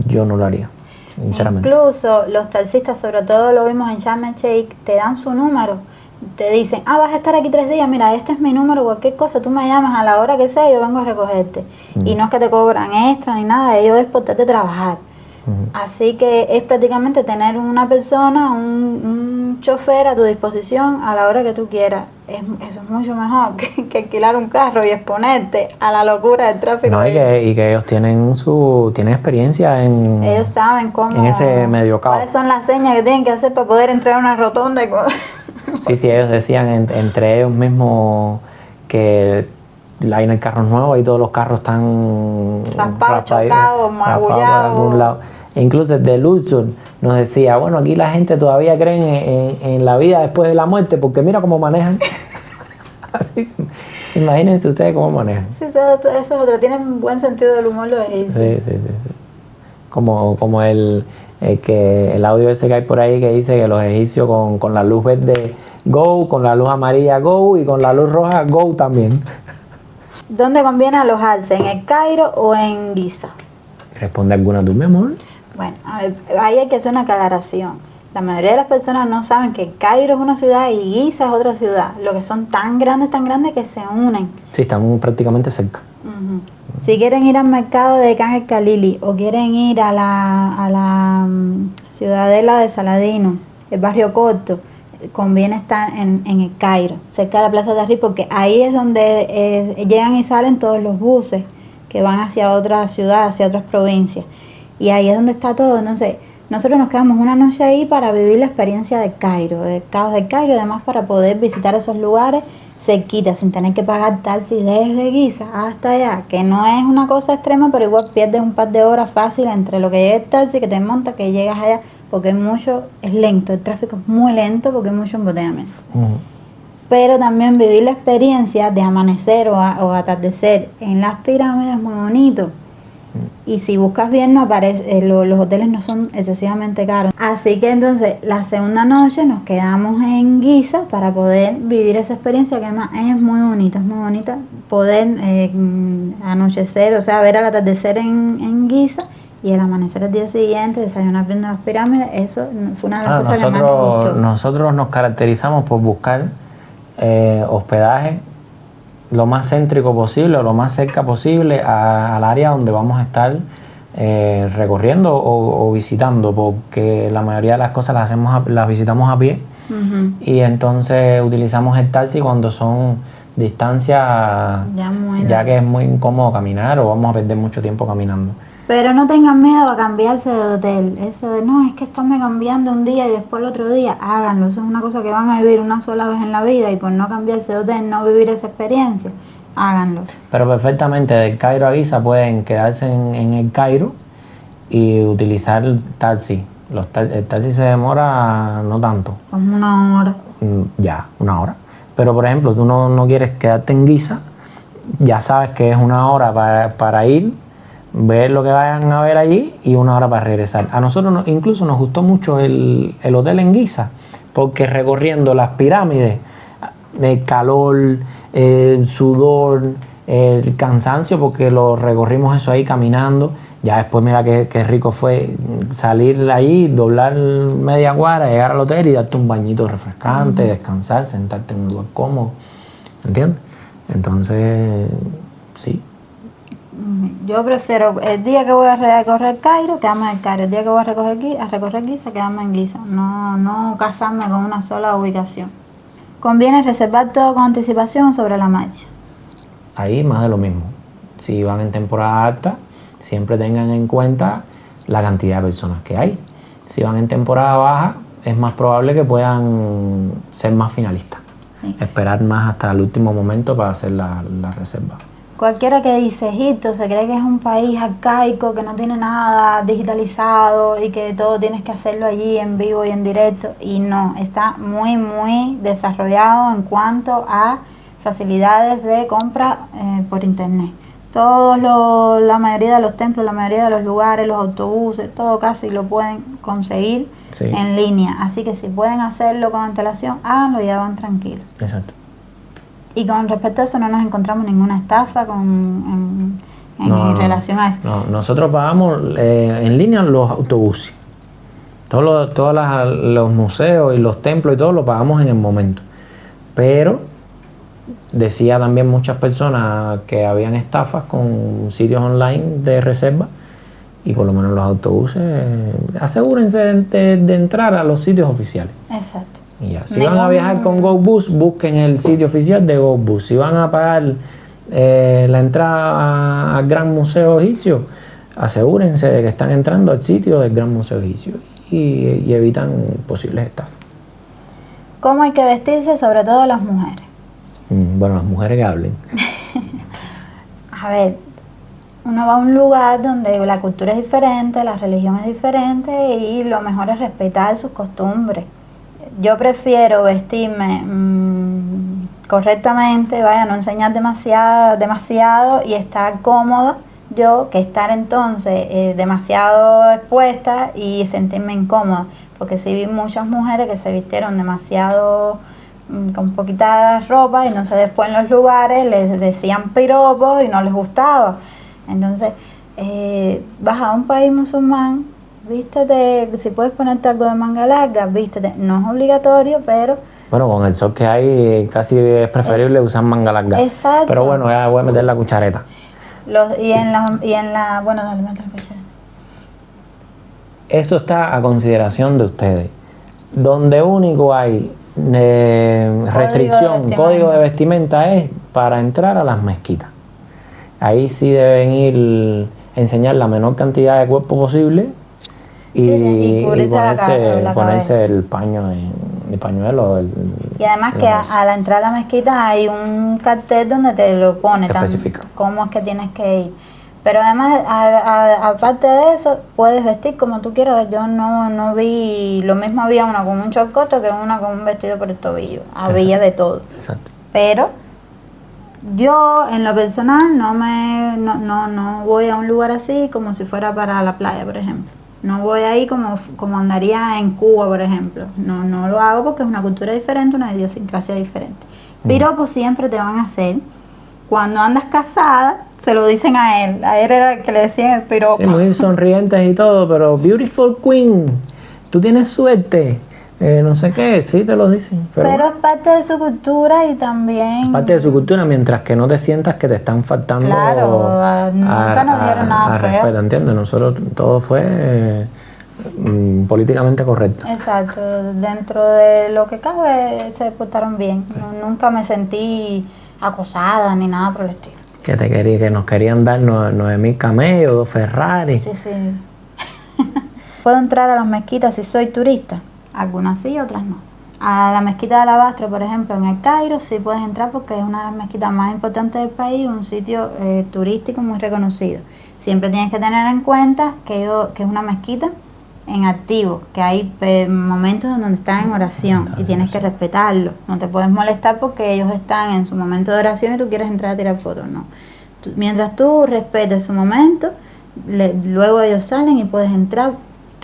Yo no lo haría, sinceramente. Incluso los taxistas, sobre todo lo vimos en Sharm el Sheikh, te dan su número, te dicen, vas a estar aquí 3 días, mira, este es mi número, cualquier cosa, tú me llamas a la hora que sea, yo vengo a recogerte. Y no es que te cobran extra ni nada, ellos es por de trabajar. Así que es prácticamente tener una persona, un chofer a tu disposición a la hora que tú quieras. Eso es mucho mejor que alquilar un carro y exponerte a la locura del tráfico. No, y que ellos tienen experiencia en... Ellos saben cómo... en ese medio caos. ¿Cuáles son las señas que tienen que hacer para poder entrar a una rotonda? Sí, ellos decían entre ellos mismos que hay en el carro nuevo y todos los carros están raspados, chocados, magullados. Incluso el de Luxor nos decía, bueno, aquí la gente todavía cree en la vida después de la muerte porque mira cómo manejan. Así, imagínense ustedes cómo manejan. Sí, eso es otro, tienen un buen sentido del humor los egipcios. Sí. Como el audio ese que hay por ahí que dice que los egipcios con la luz verde go, con la luz amarilla go y con la luz roja go también. ¿Dónde conviene alojarse? ¿En el Cairo o en Giza? Responde alguna tú, mi amor. Bueno, a ver, ahí hay que hacer una aclaración. La mayoría de las personas no saben que Cairo es una ciudad y Giza es otra ciudad. Lo que son tan grandes que se unen. Sí, están prácticamente cerca. Si quieren ir al mercado de Khan el Khalili o quieren ir a la ciudadela de Saladino, el barrio corto, conviene estar en el Cairo, cerca de la Plaza de Tahrir, porque ahí es donde llegan y salen todos los buses que van hacia otras ciudades, hacia otras provincias. Y ahí es donde está todo. Entonces, nosotros nos quedamos una noche ahí para vivir la experiencia del Cairo, del caos del Cairo, además para poder visitar esos lugares cerquita, sin tener que pagar taxi desde Giza hasta allá, que no es una cosa extrema, pero igual pierdes un par de horas fácil entre lo que llega el taxi, que te monta, que llegas allá, porque es lento, el tráfico es muy lento porque hay mucho embotellamiento. Pero también vivir la experiencia de amanecer o atardecer en las pirámides es muy bonito. Y si buscas bien, no aparece, los hoteles no son excesivamente caros. Así que entonces la segunda noche nos quedamos en Giza para poder vivir esa experiencia, que además es muy bonita poder anochecer, o sea, ver al atardecer en Giza y el amanecer el día siguiente, desayunar viendo las pirámides. Eso fue una de las cosas que más nos gustó. Nosotros nos caracterizamos por buscar hospedaje lo más céntrico posible o lo más cerca posible al área donde vamos a estar recorriendo o visitando, porque la mayoría de las cosas las visitamos a pie. Y entonces utilizamos el taxi cuando son distancia, ya que es muy incómodo caminar o vamos a perder mucho tiempo caminando. Pero no tengan miedo a cambiarse de hotel. Eso de, no, es que estarme cambiando un día y después el otro día, háganlo. Eso es una cosa que van a vivir una sola vez en la vida y por no cambiarse de hotel, no vivir esa experiencia, háganlo. Pero perfectamente del Cairo a Giza pueden quedarse en el Cairo y utilizar el taxi. El taxi se demora no tanto. Como una hora. Ya, una hora. Pero por ejemplo, tú no quieres quedarte en Giza, ya sabes que es una hora para ir, ver lo que vayan a ver allí y una hora para regresar. A nosotros incluso nos gustó mucho el hotel en Giza, porque recorriendo las pirámides, el calor, el sudor, el cansancio, porque lo recorrimos eso ahí caminando. Ya después mira qué rico fue salir de ahí, doblar media cuadra, llegar al hotel y darte un bañito refrescante, descansar, sentarte en un lugar cómodo, ¿entiendes? Entonces, sí. Yo prefiero el día que voy a recorrer Cairo, quedarme en el Cairo. El día que voy a recorrer Giza, quedarme en Giza. No casarme con una sola ubicación. Conviene reservar todo con anticipación sobre la marcha. Ahí más de lo mismo. Si van en temporada alta, siempre tengan en cuenta la cantidad de personas que hay. Si van en temporada baja, es más probable que puedan ser más finalistas. Sí. Esperar más hasta el último momento para hacer la reserva. Cualquiera que dice Egipto se cree que es un país arcaico, que no tiene nada digitalizado y que todo tienes que hacerlo allí en vivo y en directo. Y no, está muy desarrollado en cuanto a facilidades de compra por internet. La mayoría de los templos, la mayoría de los lugares, los autobuses, todo casi lo pueden conseguir en línea. Así que si pueden hacerlo con antelación, háganlo y ya van tranquilos. Exacto. Y con respecto a eso no nos encontramos ninguna estafa en relación a eso. No, nosotros pagamos en línea los autobuses. Todos los museos y los templos y todo lo pagamos en el momento. Pero decía también muchas personas que habían estafas con sitios online de reserva y por lo menos los autobuses, asegúrense de entrar a los sitios oficiales. Exacto. Y ya. Si van a viajar con GoBus, busquen el sitio oficial de GoBus. Si van a pagar la entrada al Gran Museo Egipcio, asegúrense de que están entrando al sitio del Gran Museo Egipcio y evitan posibles estafas. ¿Cómo hay que vestirse, sobre todo las mujeres? Bueno, las mujeres que hablen. A ver, uno va a un lugar donde la cultura es diferente, la religión es diferente y lo mejor es respetar sus costumbres. Yo prefiero vestirme correctamente, no enseñar demasiado y estar cómoda yo que estar entonces demasiado expuesta y sentirme incómoda. Porque sí vi muchas mujeres que se vistieron demasiado con poquita ropa y no sé, después en los lugares les decían piropos y no les gustaba. Entonces, vas a un país musulmán, vístete, si puedes ponerte algo de manga larga, vístete, no es obligatorio, pero... Bueno, con el sol que hay casi es preferible usar manga larga. Exacto. Pero bueno, ya voy a meter la cuchareta. Bueno, dale, mete la cuchareta. Eso está a consideración de ustedes. Donde único hay restricción, código de vestimenta es para entrar a las mezquitas. Ahí sí deben ir a enseñar la menor cantidad de cuerpo posible y ponerse el pañuelo. Y además que al entrar a la mezquita hay un cartel donde te lo pone, cómo es que tienes que ir. Pero además, aparte de eso, puedes vestir como tú quieras. Yo no vi, lo mismo había una con un short corto que una con un vestido por el tobillo. Había de todo. Exacto. Pero yo, en lo personal, no voy a un lugar así como si fuera para la playa, por ejemplo. No voy ahí como andaría en Cuba, por ejemplo. No lo hago porque es una cultura diferente, una idiosincrasia diferente. Piropos siempre te van a hacer. Cuando andas casada, se lo dicen a él. A él era el que le decían el piropo. Sí, muy sonrientes y todo, pero beautiful queen, tú tienes suerte, no sé qué, sí te lo dicen. Pero es parte de su cultura y también... Es parte de su cultura, mientras que no te sientas que te están faltando... Claro, nunca nos dieron nada feo. Respeto, ¿entiendes? Nosotros todo fue políticamente correcto. Exacto, dentro de lo que cabe se portaron bien. Sí. Nunca me sentí acosada ni nada por el estilo. Que nos querían dar 9.000 camellos, 2 Ferrari. Sí. ¿Puedo entrar a las mezquitas si soy turista? Algunas sí, otras no. A la mezquita de Alabastro, por ejemplo, en El Cairo, sí puedes entrar porque es una de las mezquitas más importantes del país, un sitio turístico muy reconocido. Siempre tienes que tener en cuenta que es una mezquita en activo, que hay momentos en donde están en oración y tienes que respetarlo. No te puedes molestar porque ellos están en su momento de oración y tú quieres entrar a tirar fotos, no. Mientras tú respetes su momento, luego ellos salen y puedes entrar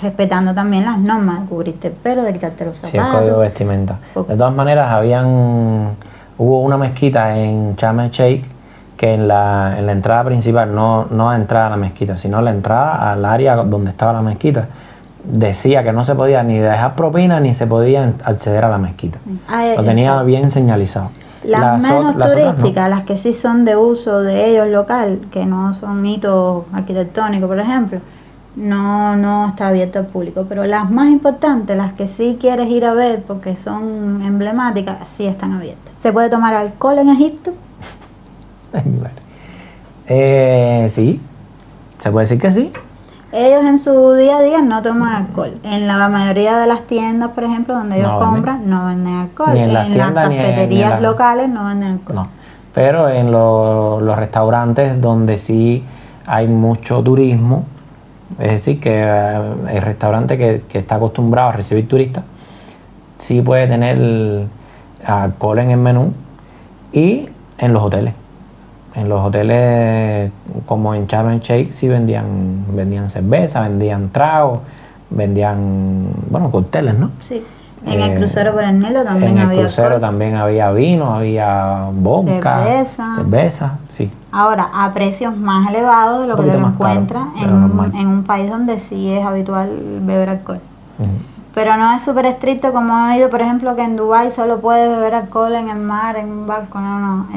respetando también las normas de cubrirte el pelo, de quitarte los zapatos. Sí, el código de vestimenta. De todas maneras, hubo una mezquita en Sharm el Sheikh que en la entrada principal, no la entrada a la mezquita, sino la entrada al área donde estaba la mezquita, decía que no se podía ni dejar propina ni se podía acceder a la mezquita. Lo tenía bien señalizado. Las menos turísticas, las que sí son de uso de ellos local, que no son hitos arquitectónicos, por ejemplo, no está abierto al público. Pero las más importantes, las que sí quieres ir a ver porque son emblemáticas, sí están abiertas. ¿Se puede tomar alcohol en Egipto? Sí, se puede decir que sí. Ellos en su día a día no toman alcohol. En la mayoría de las tiendas, por ejemplo, donde ellos compran, no venden alcohol. Ni en las tiendas, las cafeterías locales no venden alcohol. No. Pero en los restaurantes donde sí hay mucho turismo, es decir, que el restaurante que está acostumbrado a recibir turistas, sí puede tener alcohol en el menú. Y en los hoteles. En los hoteles, como en Sharm el Sheikh, sí vendían cerveza, vendían tragos, vendían, cócteles, ¿no? Sí. En el crucero por el Nilo también había. En el crucero alcohol. También había vino, había vodka, cerveza, sí. Ahora, a precios más elevados de lo que te lo encuentras en un país donde sí es habitual beber alcohol. Pero no es súper estricto como he oído, por ejemplo, que en Dubái solo puedes beber alcohol en el mar, en un barco, no.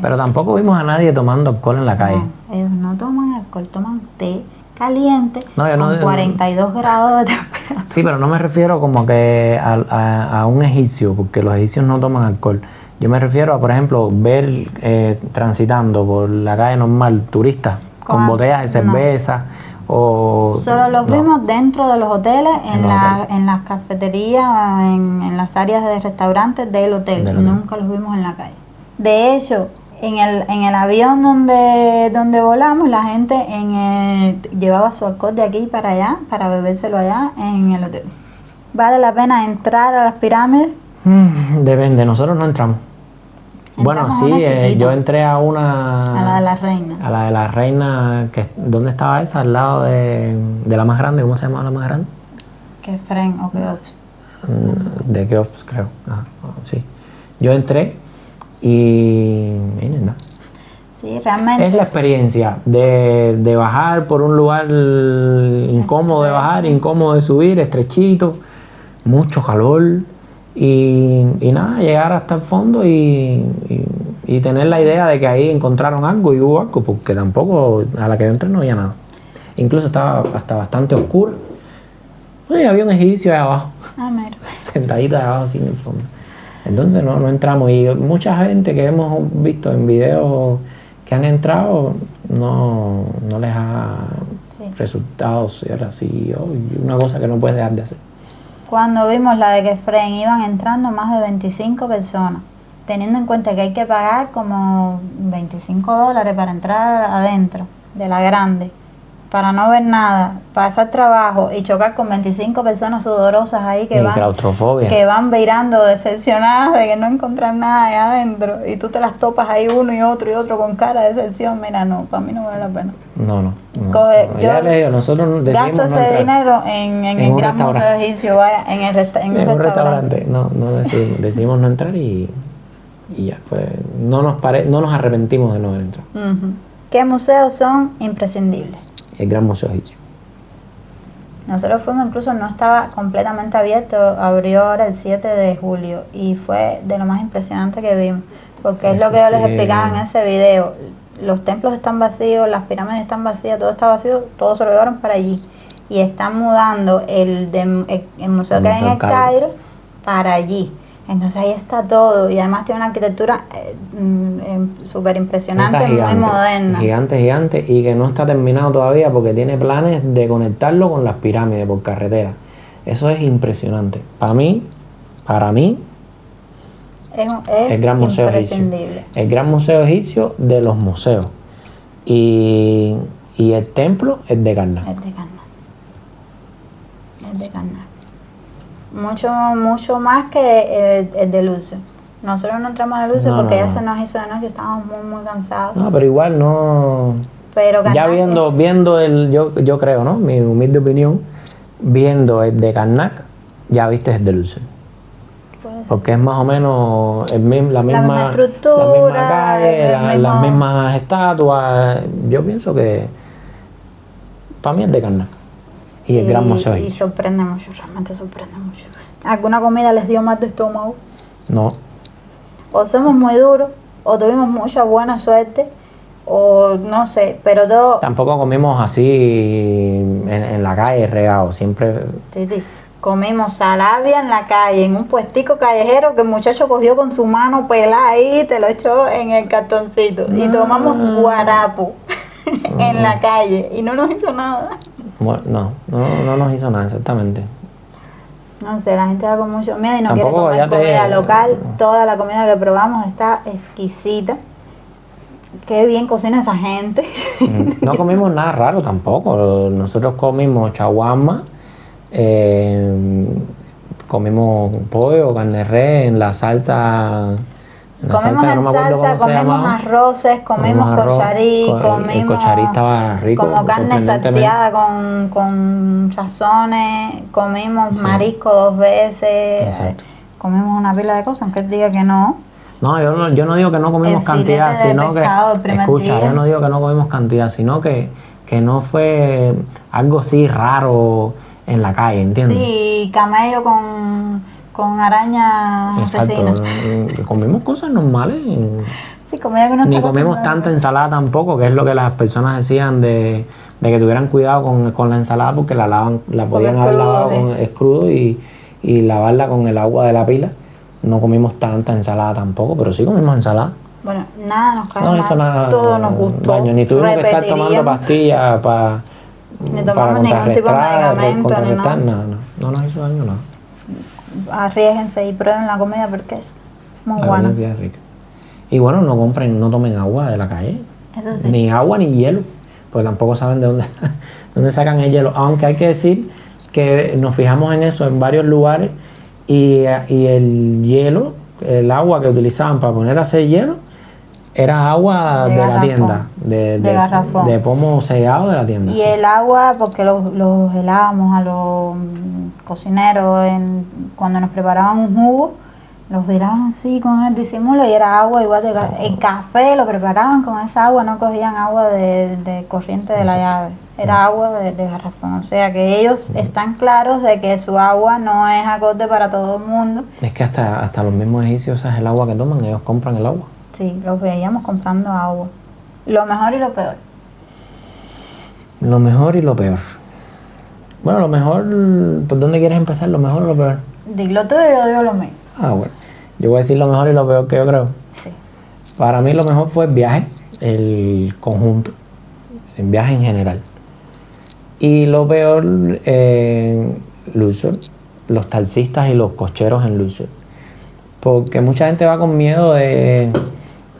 Pero tampoco vimos a nadie tomando alcohol en la calle. No, ellos no toman alcohol, toman té caliente con 42 grados de temperatura. Sí, pero no me refiero como que a un egipcio, porque los egipcios no toman alcohol. Yo me refiero a, por ejemplo, ver transitando por la calle normal turistas con botellas de cerveza. Solo los vimos dentro de los hoteles, en las cafeterías, en las áreas de restaurantes del hotel. Nunca los vimos en la calle. De hecho, en el avión donde volamos, la gente llevaba su alcohol de aquí para allá, para bebérselo allá en el hotel. ¿Vale la pena entrar a las pirámides? Depende, nosotros no entramos. Bueno, sí, yo entré a una... A la de la reina. A la de la reina, ¿dónde estaba esa? Al lado de la más grande, ¿cómo se llama la más grande? Kefren o Keops. De Keops, creo. Sí. Yo entré y miren, nada. Sí, realmente. Es la experiencia de bajar por un lugar incómodo de bajar, incómodo de subir, estrechito, mucho calor. Y nada, llegar hasta el fondo y tener la idea de que ahí encontraron algo y hubo algo, porque tampoco a la que yo entré no había nada. Incluso estaba hasta bastante oscuro. Y había un egipcio ahí abajo, sentadito ahí abajo así en el fondo. Entonces no entramos. Y mucha gente que hemos visto en videos que han entrado no les ha resultado ser así, una cosa que no puedes dejar de hacer. Cuando vimos la de Kefren iban entrando más de 25 personas, teniendo en cuenta que hay que pagar como $25 para entrar adentro de la grande, para no ver nada, pasar trabajo y chocar con 25 personas sudorosas ahí que van virando decepcionadas de que no encuentran nada ahí adentro y tú te las topas ahí uno y otro con cara de decepción. Mira, no, para mí no vale la pena. No. Ya le digo, nosotros gasto ese dinero en el gran museo egipcio, vaya, en un restaurante. No decidimos no entrar y ya fue. No nos arrepentimos de no haber entrado. ¿Qué museos son imprescindibles? El Gran Museo Egipcio. Nosotros fuimos, incluso no estaba completamente abierto, abrió ahora el 7 de julio y fue de lo más impresionante que vimos, porque es lo que yo les explicaba en ese video. Los templos están vacíos, las pirámides están vacías, todo está vacío, todo se lo llevaron para allí y están mudando el museo que hay en el Cairo para allí. Entonces ahí está todo y además tiene una arquitectura súper impresionante, muy moderna. Gigante y que no está terminado todavía porque tiene planes de conectarlo con las pirámides por carretera. Eso es impresionante. Para mí es el Gran Museo Egipcio. El Gran Museo Egipcio de los museos. Y el templo es de Karnak. Es de Karnak. Mucho más que el de Luxor. Nosotros no entramos a Luxor porque ya se nos hizo de noche, estábamos muy cansados. No, pero igual no. Pero ya viendo el, yo creo, ¿no? Mi humilde opinión, viendo el de Karnak, ya viste el de Luxor. Porque es más o menos la misma estructura, la misma calle, las mismas estatuas. Yo pienso que para mí es de Karnak. Y el Gran Museo. Y sorprende mucho, realmente sorprende mucho. ¿Alguna comida les dio más de estómago? No. O somos muy duros, o tuvimos mucha buena suerte, o no sé, pero todo... Tampoco comimos así en la calle regado, siempre... Sí. Comimos salabia en la calle, en un puestico callejero que el muchacho cogió con su mano pelada ahí y te lo echó en el cartoncito. Y tomamos guarapo en la calle y no nos hizo nada. Bueno, no nos hizo nada, exactamente. No sé, la gente va con mucho miedo y no tampoco quiere comer comida local. Toda la comida que probamos está exquisita. Qué bien cocina esa gente. No comimos nada raro tampoco. Nosotros comimos shawarma, comimos pollo, carne de res, en la salsa... Comimos comimos arroces, comimos cocharí, el cocharí estaba rico, como carne salteada con sazones, comimos marisco 2 veces. Exacto. Comimos una pila de cosas, aunque él diga que no. No, yo no digo que no comimos cantidad, sino que, escucha, yo no digo que no comimos cantidad, sino que no fue algo así raro en la calle, ¿entiendes? Sí, camello con arañas asesinas. Comimos cosas normales. Sí, comida que no ni comimos tanta ensalada tampoco, que es lo que las personas decían de que tuvieran cuidado con la ensalada porque la podían haber lavado con crudo y lavarla con el agua de la pila. No comimos tanta ensalada tampoco, pero sí comimos ensalada. Bueno, nada nos cayó mal, todo nos gustó. Ni tuvimos que estar tomando pastillas para ningún tipo de medicamento, contrarrestar, nada. No nos hizo daño nada. Arriésguense y prueben la comida porque es muy buena. Es rica. Y bueno, no tomen agua de la calle. Eso sí. Ni agua ni hielo, pues tampoco saben de dónde sacan el hielo. Aunque hay que decir que nos fijamos en eso en varios lugares y el hielo, el agua que utilizaban para poner a hacer hielo, era agua de la tienda, de pomo sellado de la tienda. Y el agua, porque los helábamos a los cocineros cuando nos preparaban un jugo, los viraban así con el disimulo y era agua igual de el café lo preparaban con esa agua, no cogían agua de corriente de la llave, era agua de garrafón. O sea que ellos están claros de que su agua no es acorde para todo el mundo. Es que hasta los mismos egipcios, es el agua que toman, ellos compran el agua. Sí, los veíamos comprando agua. Lo mejor y lo peor. Lo mejor y lo peor. Bueno, lo mejor, ¿por dónde quieres empezar? ¿Lo mejor o lo peor? Dilo tú y yo digo lo mío. Bueno. Yo voy a decir lo mejor y lo peor que yo creo. Sí. Para mí lo mejor fue el viaje, el conjunto, el viaje en general. Y lo peor, Luxor, los taxistas y los cocheros en Luxor. Porque mucha gente va con miedo de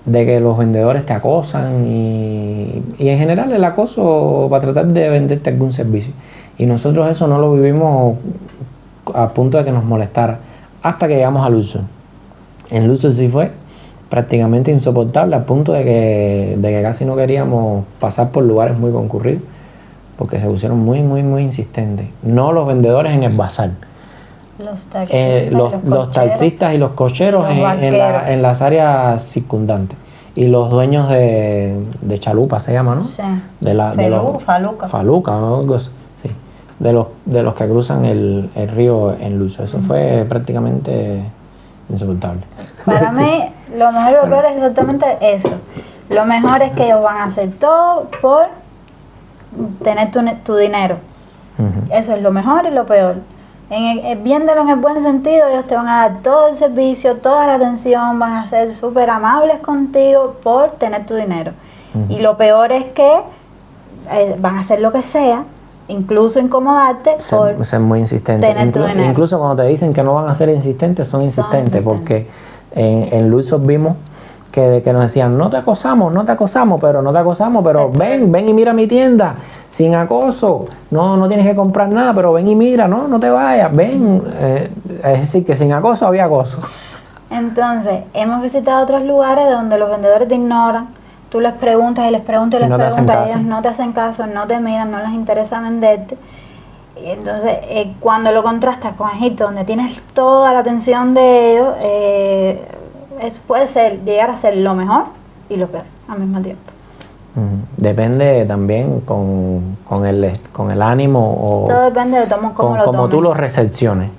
que los vendedores te acosan y en general el acoso para tratar de venderte algún servicio. Y nosotros eso no lo vivimos a punto de que nos molestara hasta que llegamos a Luxor. En Luxor sí fue prácticamente insoportable al punto de que casi no queríamos pasar por lugares muy concurridos porque se pusieron muy insistentes. No los vendedores en el bazar. Los taxistas y los cocheros en las áreas circundantes y los dueños de chalupa se llama, ¿no? Sí. Faluca o algo así. Sí. De los que cruzan el río en Luxor. Eso fue prácticamente insoportable. Para mí lo mejor y lo peor es exactamente eso. Lo mejor es que ellos van a hacer todo por tener tu dinero. Eso es lo mejor y lo peor. Viéndolo en el buen sentido, ellos te van a dar todo el servicio, toda la atención, van a ser súper amables contigo por tener tu dinero. Y lo peor es que van a hacer lo que sea, incluso incomodarte por ser muy insistentes. Incluso cuando te dicen que no van a ser insistentes, son insistentes. Porque en Luisos vimos que nos decían, no te acosamos, pero ven y mira mi tienda, sin acoso, no tienes que comprar nada, pero ven y mira, no te vayas, ven. Es decir, que sin acoso había acoso. Entonces, hemos visitado otros lugares donde los vendedores te ignoran, tú les preguntas y les preguntas, ellos no te hacen caso, no te miran, no les interesa venderte. Y entonces, cuando lo contrastas con Egipto, donde tienes toda la atención de ellos, eso puede llegar a ser lo mejor y lo peor al mismo tiempo. Depende también con el ánimo o todo depende de cómo tú lo recepciones.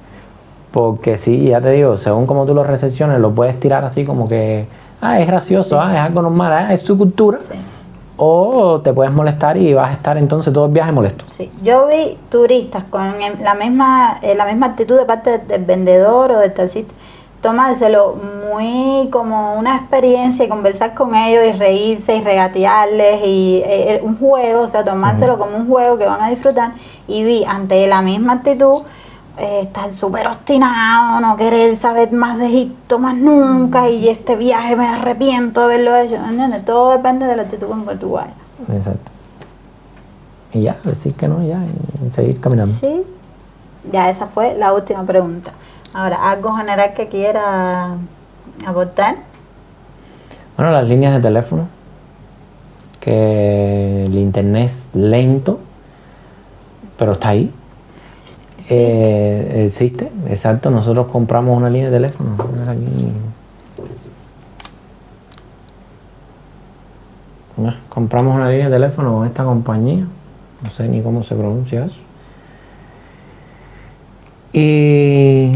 Porque sí, ya te digo, según como tú lo recepciones, lo puedes tirar así como que es gracioso, es algo normal, es su cultura. Sí. O te puedes molestar y vas a estar entonces todo el viaje molesto. Sí. Yo vi turistas con la misma actitud de parte del vendedor o del taxista, tomárselo muy como una experiencia y conversar con ellos y reírse y regatearles y un juego, o sea, tomárselo como un juego que van a disfrutar. Y vi ante la misma actitud estar súper obstinado, no querer saber más de Egipto más nunca y este viaje me arrepiento de haberlo hecho, ¿entiendes? Todo depende de la actitud con que tú vayas. Exacto. Y ya, decir que no, ya, y seguir caminando. Sí, ya esa fue la última pregunta. Ahora, ¿algo general que quiera aportar? Bueno, las líneas de teléfono, que el internet es lento, pero está ahí. Existe, exacto. Nosotros compramos una línea de teléfono. Compramos una línea de teléfono con esta compañía. No sé ni cómo se pronuncia eso. Y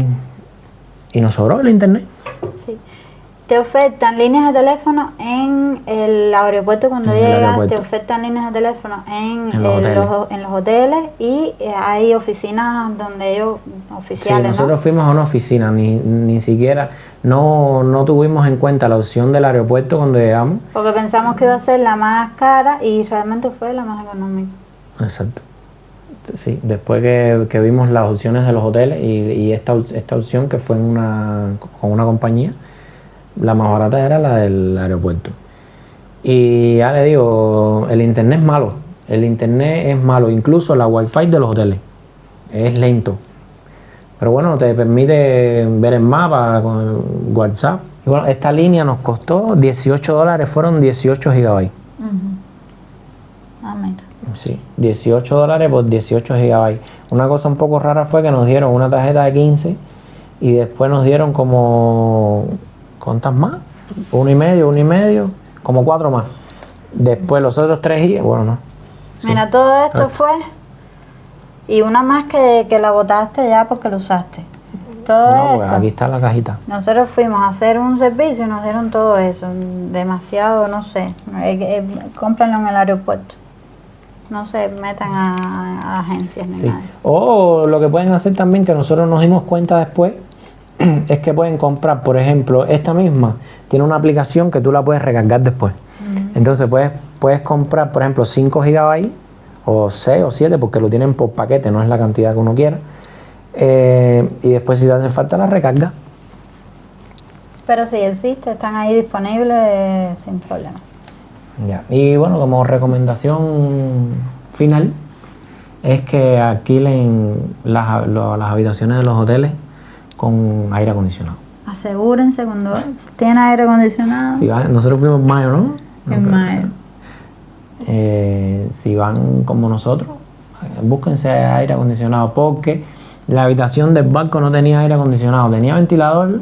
nos sobró el internet. Sí. Te ofertan líneas de teléfono en el aeropuerto cuando llegas, te ofertan líneas de teléfono en los hoteles y hay oficinas donde ellos, oficiales, sí, nosotros fuimos a una oficina, ni siquiera, no tuvimos en cuenta la opción del aeropuerto cuando llegamos. Porque pensamos que iba a ser la más cara y realmente fue la más económica. Exacto. Sí, después que vimos las opciones de los hoteles y esta opción que fue con una compañía, la más barata era la del aeropuerto. Y ya le digo, el internet es malo, incluso la wifi de los hoteles es lento. Pero bueno, te permite ver el mapa con WhatsApp. Y bueno, esta línea nos costó $18, fueron 18 gigabytes. Amén. Sí, $18 por 18 gigabytes. Una cosa un poco rara fue que nos dieron una tarjeta de 15 y después nos dieron como... ¿Cuántas más? Uno y medio, como 4 más. Después los otros 3 y bueno, no. Sí. Mira, todo esto fue y una más que la botaste ya porque lo usaste. Todo no, eso. Pues aquí está la cajita. Nosotros fuimos a hacer un servicio y nos dieron todo eso. Demasiado, no sé. Cómprenlo en el aeropuerto. No se metan a agencias ni nada. O lo que pueden hacer también, que nosotros nos dimos cuenta después, es que pueden comprar, por ejemplo, esta misma tiene una aplicación que tú la puedes recargar después. Entonces puedes comprar, por ejemplo, 5 gigabytes o 6 o 7 porque lo tienen por paquete, no es la cantidad que uno quiera. Y después si te hace falta la recarga. Pero si existe, están ahí disponibles sin problema. Ya. Y bueno, como recomendación final es que alquilen las habitaciones de los hoteles con aire acondicionado. Asegúrense cuando tienen aire acondicionado. Sí, nosotros fuimos en mayo, ¿no? En mayo. Si van como nosotros, búsquense aire acondicionado porque la habitación del barco no tenía aire acondicionado, tenía ventilador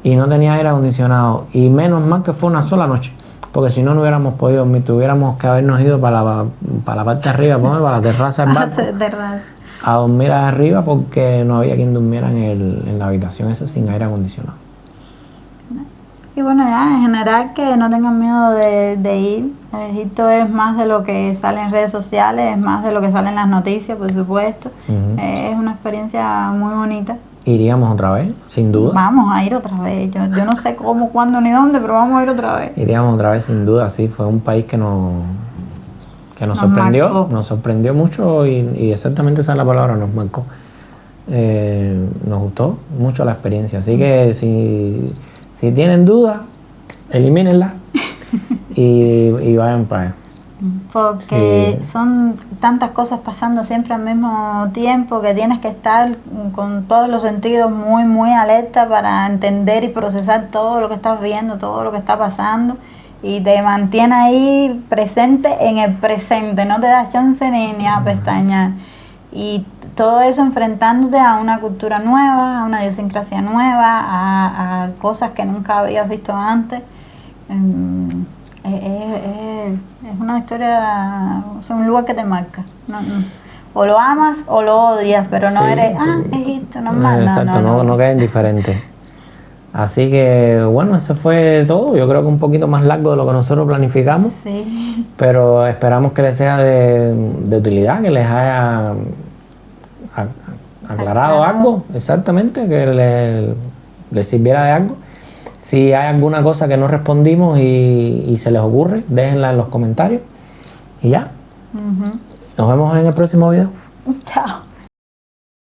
y no tenía aire acondicionado. Y menos mal que fue una sola noche, porque si no, no hubiéramos podido dormir, tuviéramos que habernos ido para la parte de arriba, para la terraza del barco. A dormir arriba porque no había quien durmiera en la habitación esa sin aire acondicionado. Y bueno, ya en general que no tengan miedo de ir. Egipto es más de lo que sale en redes sociales, es más de lo que sale en las noticias, por supuesto. Es una experiencia muy bonita. ¿Iríamos otra vez? Sin duda. Vamos a ir otra vez. Yo no sé cómo, cuándo ni dónde, pero vamos a ir otra vez. Iríamos otra vez sin duda, sí. Fue un país que nos sorprendió, marcó. Nos sorprendió mucho y exactamente esa es la palabra, nos marcó. Nos gustó mucho la experiencia, así que si tienen dudas, elimínenla y vayan para allá. Porque son tantas cosas pasando siempre al mismo tiempo que tienes que estar con todos los sentidos muy, muy alerta para entender y procesar todo lo que estás viendo, todo lo que está pasando, y te mantiene ahí presente en el presente, no te das chance ni a pestañear. Y todo eso enfrentándote a una cultura nueva, a una idiosincrasia nueva, a cosas que nunca habías visto antes. Es una historia, o sea, un lugar que te marca. O lo amas o lo odias, pero no eres, Egipto, normal. Exacto, no queda indiferente. Así que bueno, eso fue todo. Yo creo que un poquito más largo de lo que nosotros planificamos. Sí. Pero esperamos que les sea de utilidad, que les haya aclarado algo, exactamente, que les sirviera de algo. Si hay alguna cosa que no respondimos y se les ocurre, déjenla en los comentarios. Y ya. Nos vemos en el próximo video. Chao.